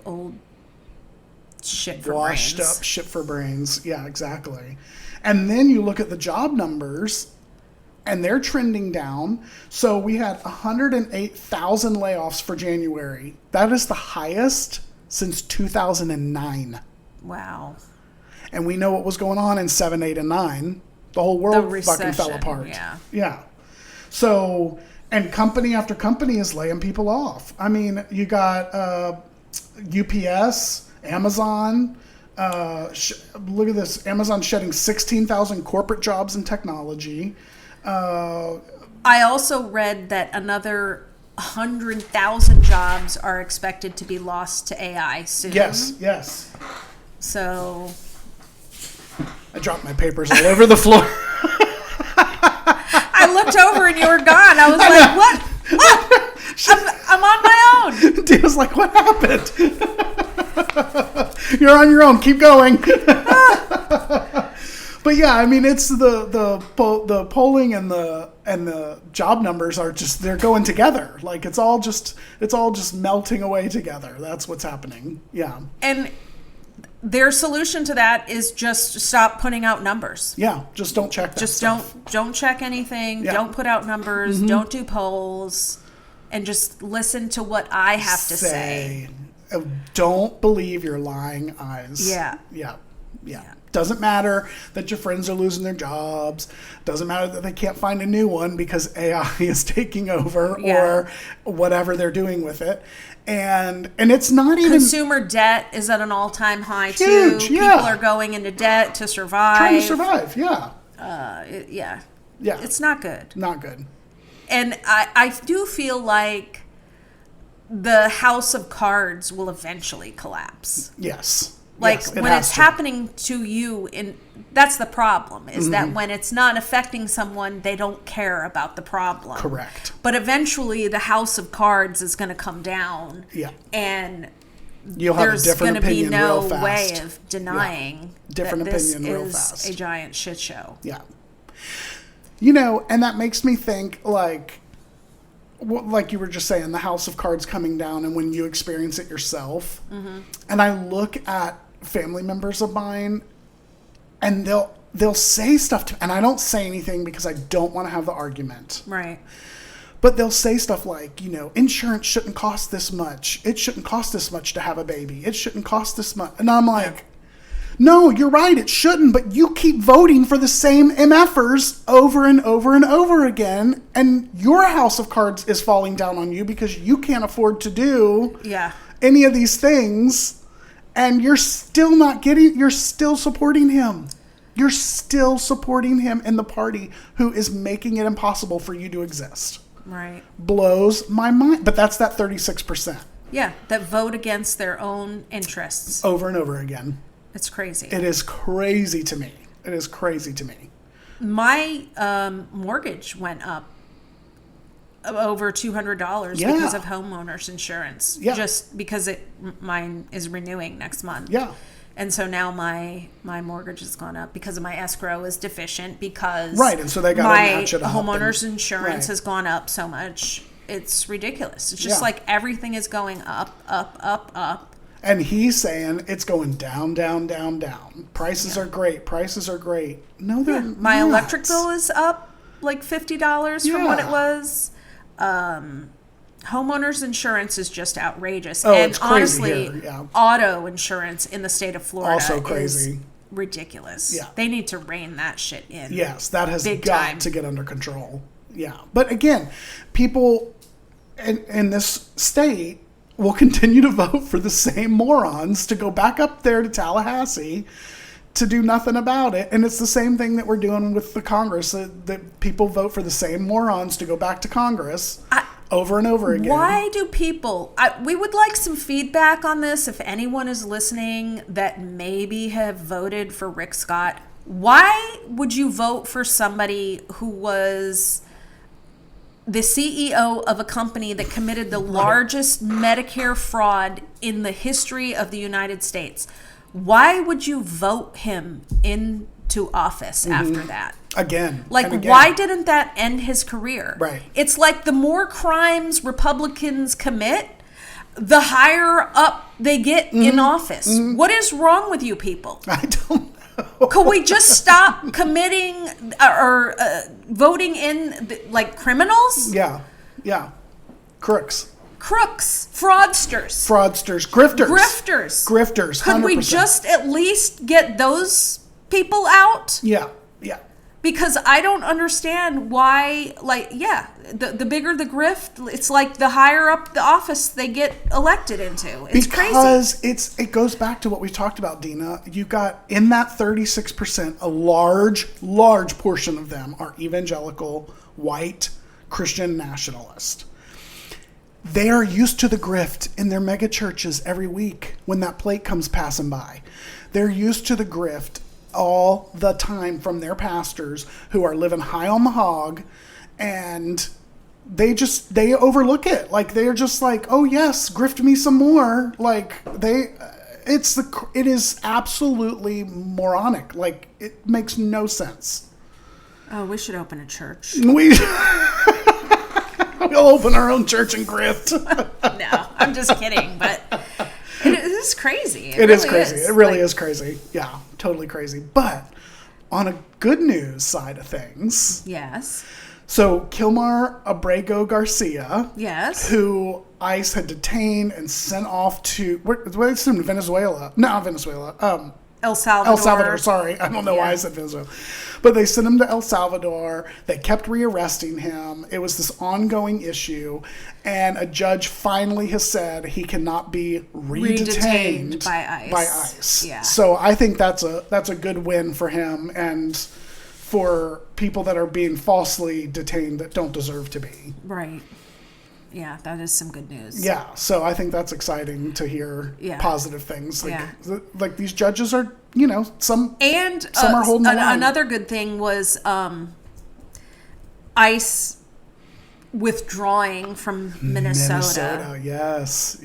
old shit for washed brains. up shit for brains. Yeah, exactly. And then you look at the job numbers, and they're trending down. So we had 108,000 layoffs for January. That is the highest since 2009. Wow. And we know what was going on in 7, 8, and 9. The whole world fucking fell apart. Yeah. So, and company after company is laying people off. I mean, you got UPS, Amazon. Look at this. Amazon shedding 16,000 corporate jobs in technology. I also read that another 100,000 jobs are expected to be lost to AI soon. Yes. So I dropped my papers all over the floor. I looked over and you were gone. I was like, what? I'm on my own. Dina's like, what happened? You're on your own. Keep going. But yeah, I mean, it's the polling and the job numbers are just, they're going together. Like it's all just melting away together. That's what's happening. Yeah. And their solution to that is just stop putting out numbers. Yeah, just don't check that Just stuff. don't check anything. Yeah. Don't put out numbers. Mm-hmm. Don't do polls. And just listen to what I have to say. Don't believe your lying eyes. Yeah. Doesn't matter that your friends are losing their jobs. Doesn't matter that they can't find a new one because AI is taking over or whatever they're doing with it. And it's not even... Consumer debt is at an all-time high, too. Huge, People are going into debt to survive. Trying to survive, yeah. It's not good. Not good. And I do feel like the house of cards will eventually collapse. Yes. Like when it's happening to you, that's the problem, is that when it's not affecting someone, they don't care about the problem. Correct. But eventually the house of cards is going to come down. Yeah. And you'll have a different opinion real fast. There's going to be no way of denying different that opinion real this fast. is a giant shit show. Yeah. You know, and that makes me think like you were just saying, the house of cards coming down and when you experience it yourself. Mm-hmm. And I look at family members of mine and they'll say stuff to me, and I don't say anything because I don't want to have the argument. Right. But they'll say stuff like, you know, insurance shouldn't cost this much. It shouldn't cost this much to have a baby. It shouldn't cost this much. And I'm like, no, you're right, it shouldn't, but you keep voting for the same MFers over and over and over again, and your house of cards is falling down on you because you can't afford to do any of these things, and you're still you're still supporting him. You're still supporting him in the party who is making it impossible for you to exist. Right. Blows my mind. But that's that 36%. Yeah, that vote against their own interests. Over and over again. It's crazy. It is crazy to me. My mortgage went up over $200 because of homeowners insurance. Yeah. Just because mine is renewing next month. Yeah. And so now my mortgage has gone up because of my escrow is deficient because and so they got to match it up. My homeowner's insurance has gone up so much. It's ridiculous. It's just like everything is going up, up, up, up. And he's saying it's going down, down, down, down. Prices are great. No, they're not. My electric bill is up like $50 from what it was. Homeowners insurance is just outrageous. Oh, and it's crazy honestly, here. auto insurance in the state of Florida also crazy. Is ridiculous. Yeah. They need to rein that shit in. Yes, that has got to get under control. Yeah. But again, people in this state will continue to vote for the same morons to go back up there to Tallahassee to do nothing about it. And it's the same thing that we're doing with the Congress, that people vote for the same morons to go back to Congress over and over again. Why do people... we would like some feedback on this if anyone is listening that maybe have voted for Rick Scott. Why would you vote for somebody who was the CEO of a company that committed the largest Medicare fraud in the history of the United States? Why would you vote him into office after that? Again. Why didn't that end his career? Right. It's like the more crimes Republicans commit, the higher up they get in office. What is wrong with you people? I don't know. Could we just stop committing or voting in like criminals? Yeah. Crooks, fraudsters, grifters. Could 100%. we just at least get those people out? Yeah. Because I don't understand why, the bigger the grift, it's like the higher up the office they get elected into. It's crazy. Because it goes back to what we talked about, Dina. You got in that 36%, a large portion of them are evangelical, white, Christian nationalist. They are used to the grift in their mega churches every week when that plate comes passing by. They're used to the grift all the time from their pastors who are living high on the hog, and they overlook it. Like, they're just like, oh yes, grift me some more. Like, it is absolutely moronic. Like, it makes no sense. Oh, we should open a church. We'll open our own church and grift. No, I'm just kidding, but it is crazy. It is crazy. It really is crazy. Yeah, totally crazy. But on a good news side of things. Yes. So Kilmar Abrego Garcia. Yes. Who ICE had detained and sent off to, Venezuela. No, not Venezuela. El Salvador. Sorry. I don't know why I said Venezuela. But they sent him to El Salvador. They kept rearresting him. It was this ongoing issue. And a judge finally has said he cannot be redetained by ICE. Yeah. So I think that's a good win for him and for people that are being falsely detained that don't deserve to be. Right. Yeah, that is some good news. Yeah, so I think that's exciting to hear positive things. Like these judges are, some are holding the line. Another good thing was ICE withdrawing from Minnesota. Yes.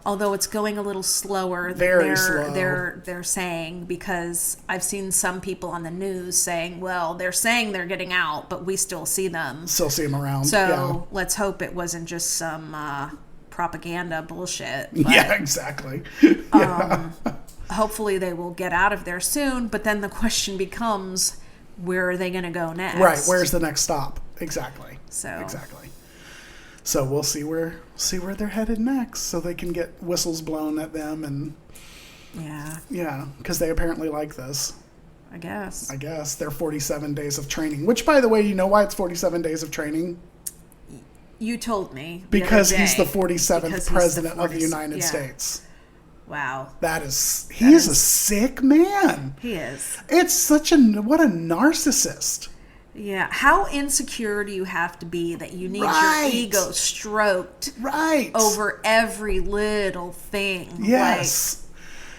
Although it's going a little slower than they're saying, because I've seen some people on the news saying, well, they're saying they're getting out, but we still see them. Still see them around. So let's hope it wasn't just some propaganda bullshit. But, yeah, exactly. Hopefully they will get out of there soon, but then the question becomes, where are they going to go next? Right, where's the next stop? Exactly. Exactly. So we'll see where they're headed next, so they can get whistles blown at them, and because they apparently like this. I guess their 47 days of training. Which, by the way, you know why it's 47 days of training? You told me because he's the 47th president of the United States. Wow. He's a sick man. He is. It's what a narcissist. Yeah. How insecure do you have to be that you need your ego stroked over every little thing? Yes.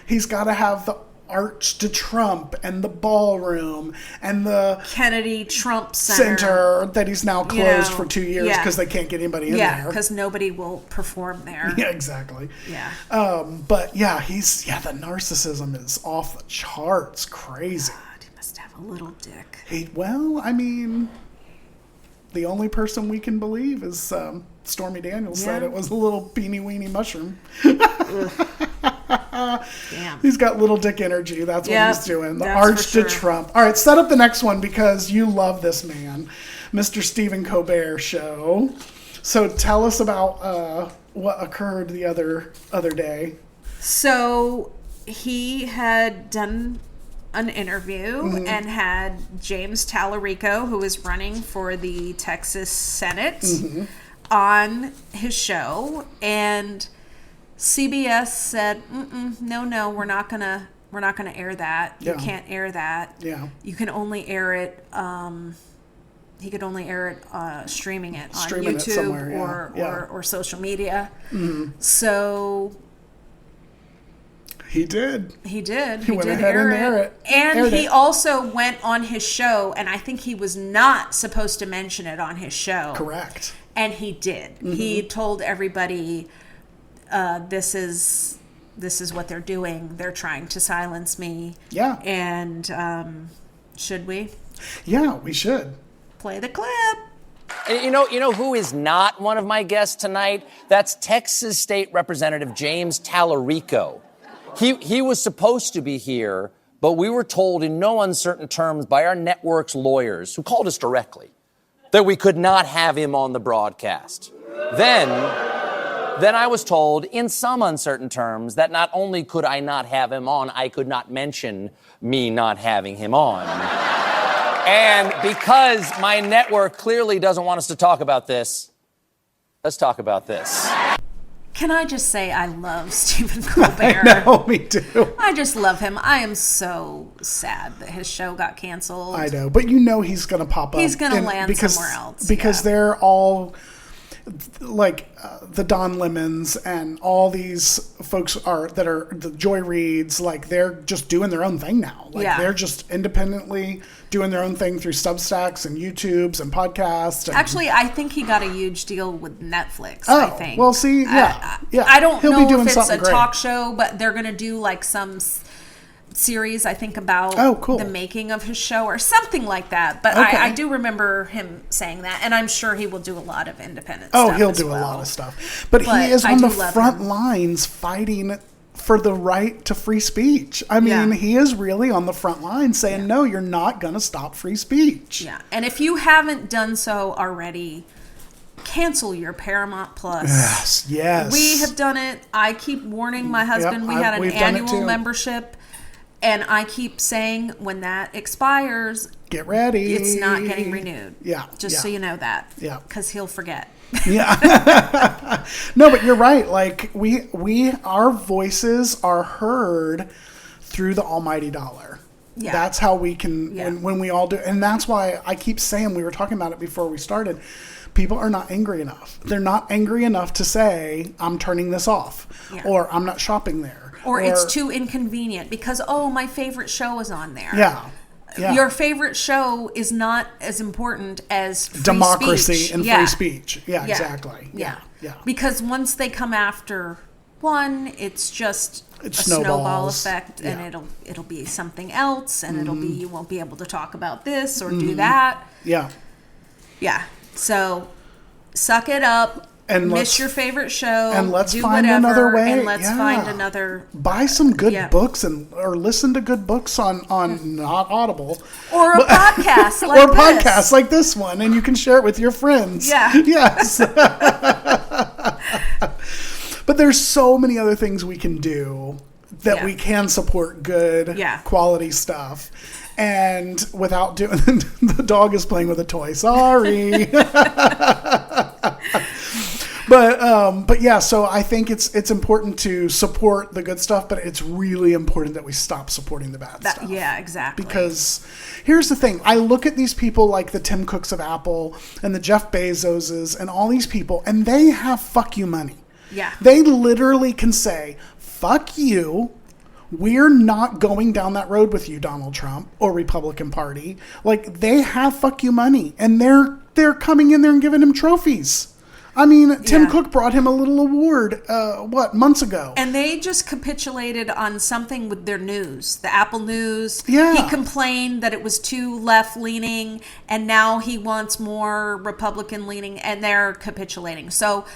He's got to have the Arch to Trump and the ballroom and the Kennedy Trump Center that he's now closed for 2 years because they can't get anybody in there. Yeah, because nobody will perform there. Yeah, exactly. Yeah. But the narcissism is off the charts. Crazy. God, he must have a little dick. The only person we can believe is Stormy Daniels said it was a little beanie weenie mushroom. Damn. He's got little dick energy. That's what he's doing. The Arch to sure. Trump. All right, set up the next one because you love this man, Mr. Stephen Colbert show. So tell us about what occurred the other day. So he had done an interview and had James Tallarico, who is running for the Texas Senate, on his show, and CBS said, no, we're not gonna air that. You can't air that. Yeah. You can only air it. He could only air it streaming it on YouTube or social media. So he did. He did air it. And he also went on his show, and I think he was not supposed to mention it on his show. Correct. And he did. He told everybody, this is what they're doing. They're trying to silence me. Yeah. And should we? Yeah, we should. Play the clip. And you know who is not one of my guests tonight? That's Texas State Representative James Tallarico. He was supposed to be here, but we were told in no uncertain terms by our network's lawyers, who called us directly, that we could not have him on the broadcast. Then I was told in some uncertain terms that not only could I not have him on, I could not mention me not having him on. And because my network clearly doesn't want us to talk about this, let's talk about this. Can I just say I love Stephen Colbert? I know, me too. I just love him. I am so sad that his show got canceled. I know, but he's going to pop up. He's going to land somewhere else. Because they're all... like the Don Lemons and all these folks that are the Joy Reids, like they're just doing their own thing now. Like they're just independently doing their own thing through Substacks and YouTubes and podcasts. Actually, I think he got a huge deal with Netflix. Oh, I think. Well, see, yeah. I don't He'll know be doing if it's a great. talk show, but they're going to do like some series, I think, about the making of his show or something like that. But okay. I do remember him saying that, and I'm sure he will do a lot of independent stuff. Oh, he'll do a lot of stuff. But he is on the front lines fighting for the right to free speech. I mean, he is really on the front line saying, no, you're not going to stop free speech. Yeah, and if you haven't done so already, cancel your Paramount Plus. Yes. We have done it. I keep warning my husband. We had an annual membership. And I keep saying when that expires, get ready. It's not getting renewed. Yeah. Just so you know that. Yeah. Because he'll forget. Yeah. No, but you're right. Like our voices are heard through the almighty dollar. Yeah. That's how we can, when we all do. And that's why I keep saying, we were talking about it before we started, people are not angry enough. They're not angry enough to say, I'm turning this off or I'm not shopping there. Or it's too inconvenient because, my favorite show is on there. Yeah. Your favorite show is not as important as free democracy speech. and free speech. Yeah, exactly. Yeah. Because once they come after one, it's just a snowball effect, and it'll be something else, and it'll be you won't be able to talk about this or do that. Yeah. Yeah. So suck it up. And miss your favorite show, and let's do find whatever, another way. And let's find another. Buy some good books or listen to good books on not Audible or a podcast like podcast like this one, and you can share it with your friends. Yeah. Yes. But there's so many other things we can do that we can support good quality stuff. And without doing, the dog is playing with a toy. Sorry. But yeah, so I think it's important to support the good stuff, but it's really important that we stop supporting the bad stuff. Yeah, exactly. Because here's the thing. I look at these people like the Tim Cooks of Apple and the Jeff Bezoses and all these people, and they have fuck you money. Yeah. They literally can say, fuck you. We're not going down that road with you, Donald Trump or Republican Party. Like, they have fuck you money, and they're coming in there and giving him trophies. I mean, Tim Cook brought him a little award, months ago. And they just capitulated on something with their news, the Apple News. Yeah. He complained that it was too left-leaning, and now he wants more Republican-leaning, and they're capitulating. So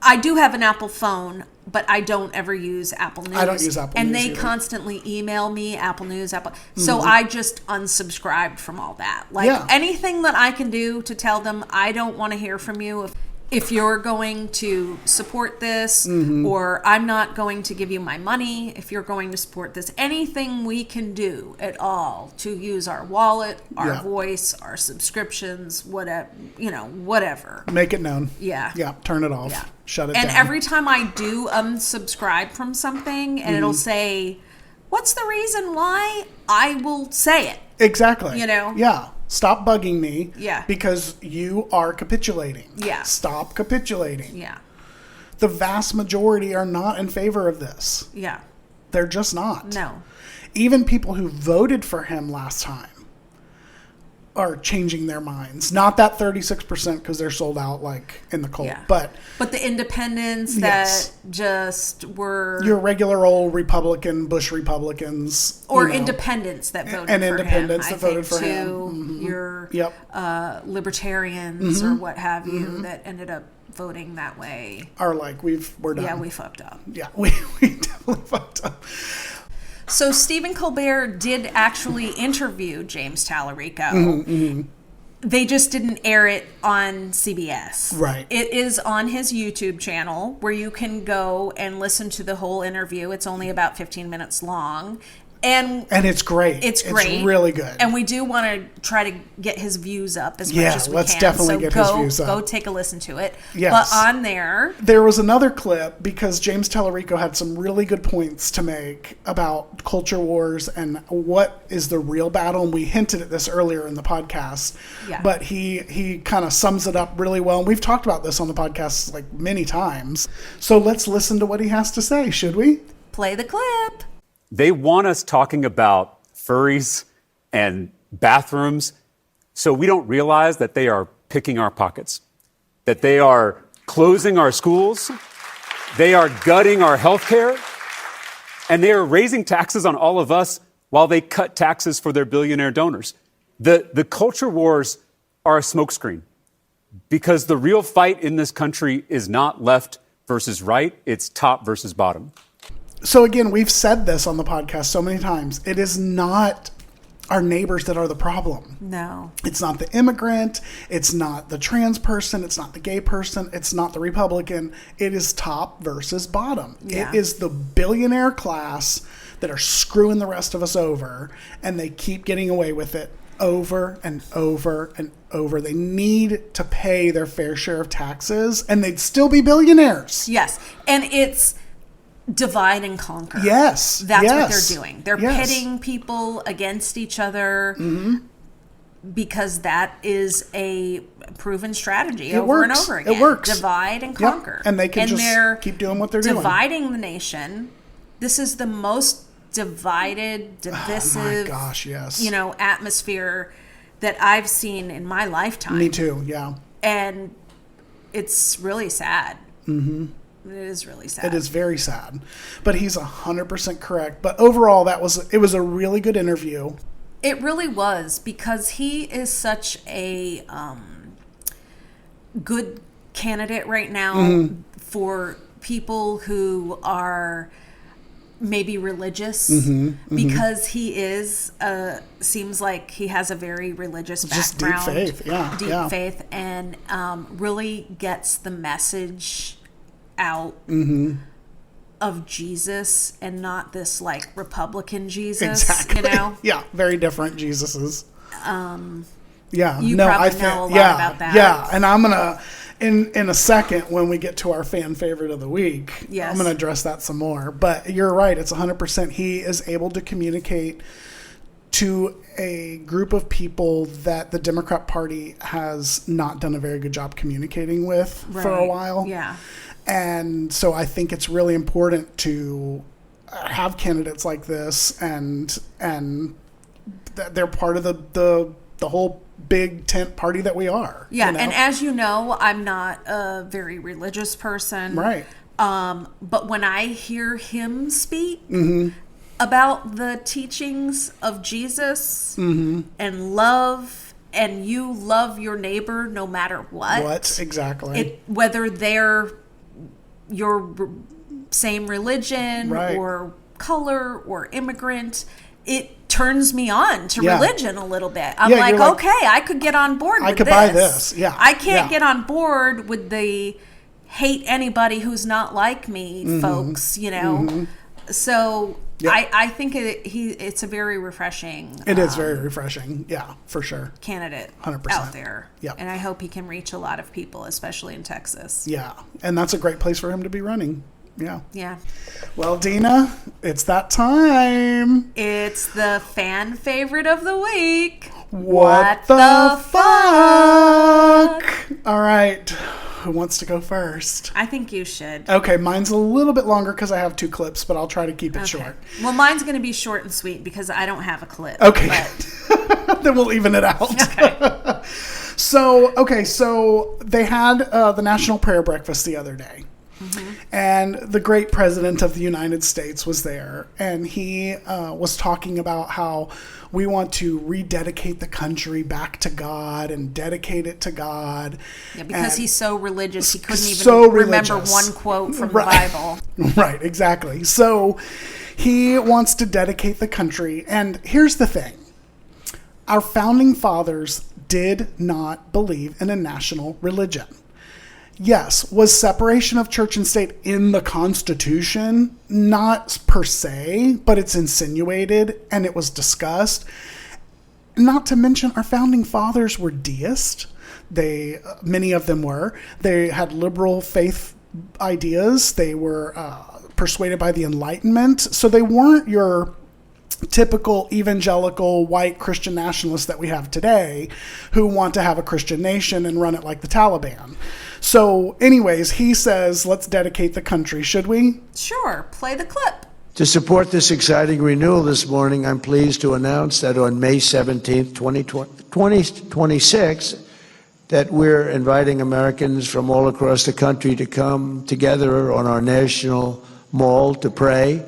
I do have an Apple phone, but I don't ever use Apple News. I don't use Apple News And they either. Constantly email me Apple News, Apple. So I just unsubscribed from all that. Like anything that I can do to tell them I don't want to hear from you. If you're going to support this, or I'm not going to give you my money, if you're going to support this, anything we can do at all to use our wallet, our voice, our subscriptions, whatever. Make it known. Yeah. Yeah. Turn it off. Yeah. Shut it down. And every time I do unsubscribe from something, and it'll say, what's the reason why? I will say it. Exactly. Yeah. Stop bugging me. Yeah. Because you are capitulating. Yeah. Stop capitulating. Yeah. The vast majority are not in favor of this. Yeah. They're just not. No. Even people who voted for him last time are changing their minds. Not that 36% because they're sold out like in the cold, but the independents that just were your regular old Republican, Bush Republicans, or independents that voted and for independents him. that voted for him. Your libertarians or what have you that ended up voting that way are like we're done. Yeah, we fucked up. Yeah, we definitely fucked up. So Stephen Colbert did actually interview James Tallarico. They just didn't air it on CBS. Right. It is on his YouTube channel where you can go and listen to the whole interview. It's only about 15 minutes long. And it's great. It's great. It's really good. And we do want to try to get his views up as much as we can. Let's definitely get his views up. Go take a listen to it. Yes. But on there was another clip because James Tallarico had some really good points to make about culture wars and what is the real battle. And we hinted at this earlier in the podcast. Yeah. But he kind of sums it up really well. And we've talked about this on the podcast like many times. So let's listen to what he has to say, should we? Play the clip. They want us talking about furries and bathrooms, so we don't realize that they are picking our pockets, that they are closing our schools, they are gutting our health care, and they are raising taxes on all of us while they cut taxes for their billionaire donors. The culture wars are a smokescreen because the real fight in this country is not left versus right, it's top versus bottom. So again, we've said this on the podcast so many times. It is not our neighbors that are the problem. No. It's not the immigrant. It's not the trans person. It's not the gay person. It's not the Republican. It is top versus bottom. Yeah. It is the billionaire class that are screwing the rest of us over, and they keep getting away with it over and over and over. They need to pay their fair share of taxes, and they'd still be billionaires. Yes. And it's divide and conquer. Yes. That's what they're doing. They're pitting people against each other because that is a proven strategy over and over again. It works. Divide and conquer. Yep. And they can just keep doing what they're doing. Dividing the nation. This is the most divided, divisive, atmosphere that I've seen in my lifetime. Me too, yeah. And it's really sad. It is really sad. It is very sad. But he's 100% correct. But overall, it was a really good interview. It really was, because he is such a good candidate right now for people who are maybe religious, because he is seems like he has a very religious background. Just deep faith, faith, and really gets the message out of Jesus and not this like Republican Jesus. Exactly. Yeah, very different Jesuses. Yeah, you probably know a lot about that. Yeah, and I'm gonna in a second when we get to our fan favorite of the week. Yes. I'm gonna address that some more. But you're right; it's 100%. He is able to communicate to a group of people that the Democrat Party has not done a very good job communicating with for a while. Yeah. And so I think it's really important to have candidates like this, and they're part of the whole big tent party that we are. Yeah, and as you know, I'm not a very religious person. Right. But when I hear him speak about the teachings of Jesus and love, and you love your neighbor no matter what. What, exactly. Whether they're your same religion or color or immigrant, it turns me on to religion a little bit. I'm like, okay, I could get on board with this. I could buy this. Yeah. I can't get on board with the hate anybody who's not like me folks, So I think it's a very refreshing. It is very refreshing. Yeah, for sure. Candidate 100% out there. Yep. And I hope he can reach a lot of people, especially in Texas. Yeah. And that's a great place for him to be running. Yeah. Yeah. Well, Dina, it's that time. It's the fan favorite of the week. What the fuck? All right. Who wants to go first? I think you should. Okay, mine's a little bit longer because I have 2 clips, but I'll try to keep it short. Well, mine's going to be short and sweet because I don't have a clip. Okay. Then we'll even it out. Okay. So they had the National Prayer Breakfast the other day. And the great president of the United States was there, and he was talking about how we want to rededicate the country back to God and dedicate it to God. Yeah, because he's so religious, he couldn't even remember one quote from the Bible. Right, exactly. So he wants to dedicate the country, and here's the thing. Our founding fathers did not believe in a national religion. Yes, was separation of church and state in the Constitution? Not per se, but it's insinuated and it was discussed. Not to mention our founding fathers were deists. Many of them were. They had liberal faith ideas. They were persuaded by the Enlightenment. So they weren't your typical evangelical white Christian nationalists that we have today who want to have a Christian nation and run it like the Taliban. So anyways, he says, let's dedicate the country. Should we? Sure. Play the clip. To support this exciting renewal this morning, I'm pleased to announce that on May 17th, 2026, that we're inviting Americans from all across the country to come together on our national mall to pray,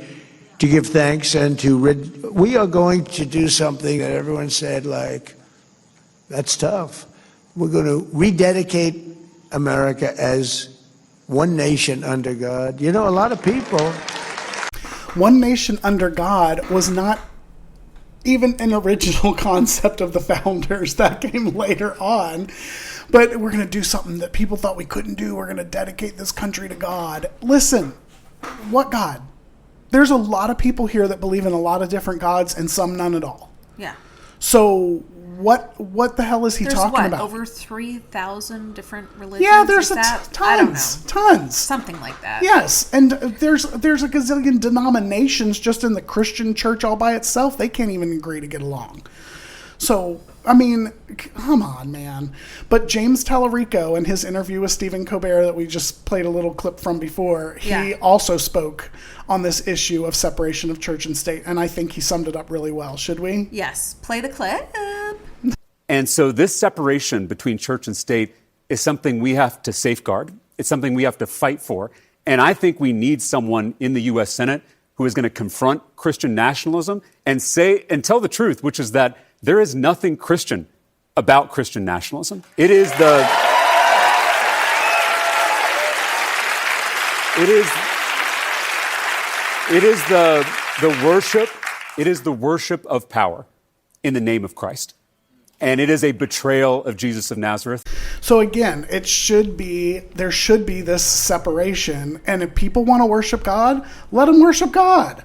to give thanks, and we are going to do something that everyone said, like, that's tough. We're going to rededicate America as one nation under God. You know, a lot of people... One nation under God was not even an original concept of the founders. That came later on. But we're going to do something that people thought we couldn't do. We're going to dedicate this country to God. Listen, what God? There's a lot of people here that believe in a lot of different gods and some none at all. Yeah. So what the hell is he talking about? Over 3,000 different religions? Yeah, there's tons. I don't know. Tons. Something like that. Yes, and there's a gazillion denominations just in the Christian church all by itself. They can't even agree to get along. So, I mean, come on, man. But James Tallarico, in his interview with Stephen Colbert that we just played a little clip from before, he also spoke on this issue of separation of church and state, and I think he summed it up really well. Should we? Yes. Play the clip. And so this separation between church and state is something we have to safeguard. It's something we have to fight for. And I think we need someone in the U.S. Senate who is going to confront Christian nationalism and tell the truth, which is that there is nothing Christian about Christian nationalism. It is the worship of power in the name of Christ. And it is a betrayal of Jesus of Nazareth. So again, there should be this separation. And if people want to worship God, let them worship God.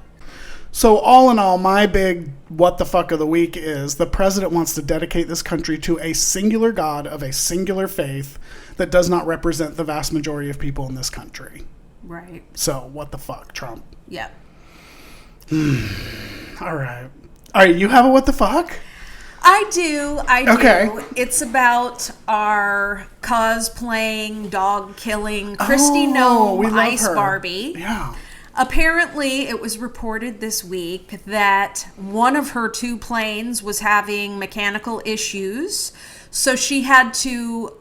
So all in all, my big what the fuck of the week is the president wants to dedicate this country to a singular God of a singular faith that does not represent the vast majority of people in this country. Right. So what the fuck, Trump? Yeah. All right. You have a what the fuck? I do. Okay. It's about our cosplaying, dog killing Kristi Noem Ice Barbie. Yeah. Apparently, it was reported this week that one of her two planes was having mechanical issues. So she had to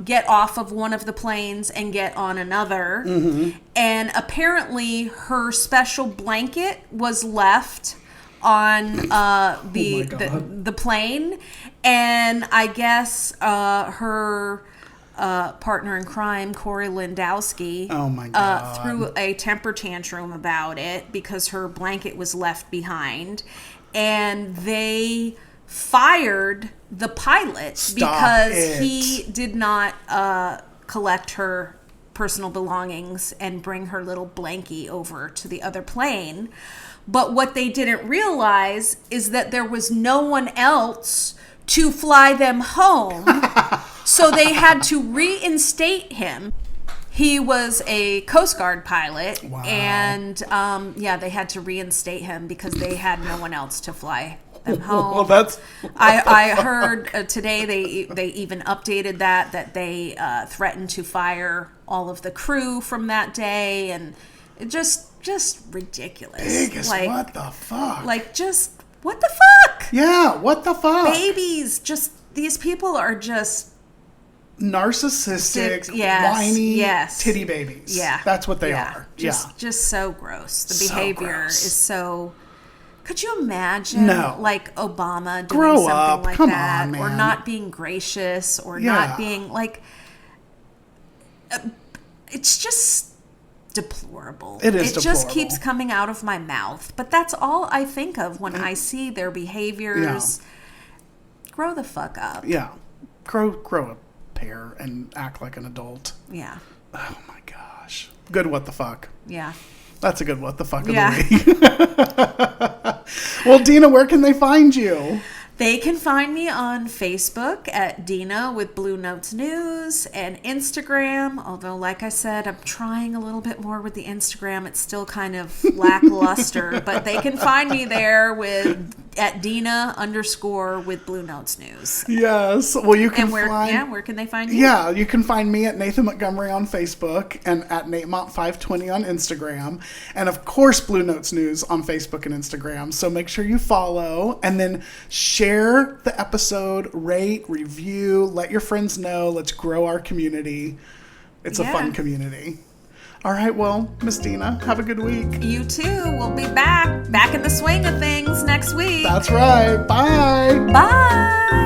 get off of one of the planes and get on another. Mm-hmm. And apparently, her special blanket was left on the plane, and I guess her partner in crime, Corey Lewandowski, threw a temper tantrum about it because her blanket was left behind, and they fired the pilot because he did not collect her personal belongings and bring her little blankie over to the other plane. But what they didn't realize is that there was no one else to fly them home. So they had to reinstate him. He was a Coast Guard pilot. Wow. And they had to reinstate him because they had no one else to fly them home. Well, I heard today they even updated that they threatened to fire all of the crew from that day, and it just ridiculous. What the fuck? Like, just What the fuck? Yeah, what the fuck? Babies, these people are just narcissistic, whiny titty babies. Yeah. That's what they are. Just so gross. The So behavior gross. is so... Could you imagine, like, Obama doing Grow something up. like Come that? on, man. Or not being gracious, or not being, like... it's just deplorable. It is It just keeps coming out of my mouth. But that's all I think of when I see their behaviors. Grow the fuck up. Yeah. Grow a pair and act like an adult. Yeah. Oh, my gosh. Good what the fuck. Yeah. That's a good what the fuck of the week. Well, Dina, where can they find you? They can find me on Facebook at Dina with Blue Notes News, and Instagram, although like I said, I'm trying a little bit more with the Instagram. It's still kind of lackluster, but they can find me there at Dina _ with Blue Notes News. Yes. Well, you can where can they find you? Yeah, you can find me at Nathan Montgomery on Facebook and at NateMont520 on Instagram. And of course, Blue Notes News on Facebook and Instagram. So make sure you follow and then share the episode, rate, review, let your friends know. Let's grow our community. It's a fun community. All right, well, Miss Dina, have a good week. You too. We'll be back in the swing of things next week. That's right. Bye. Bye.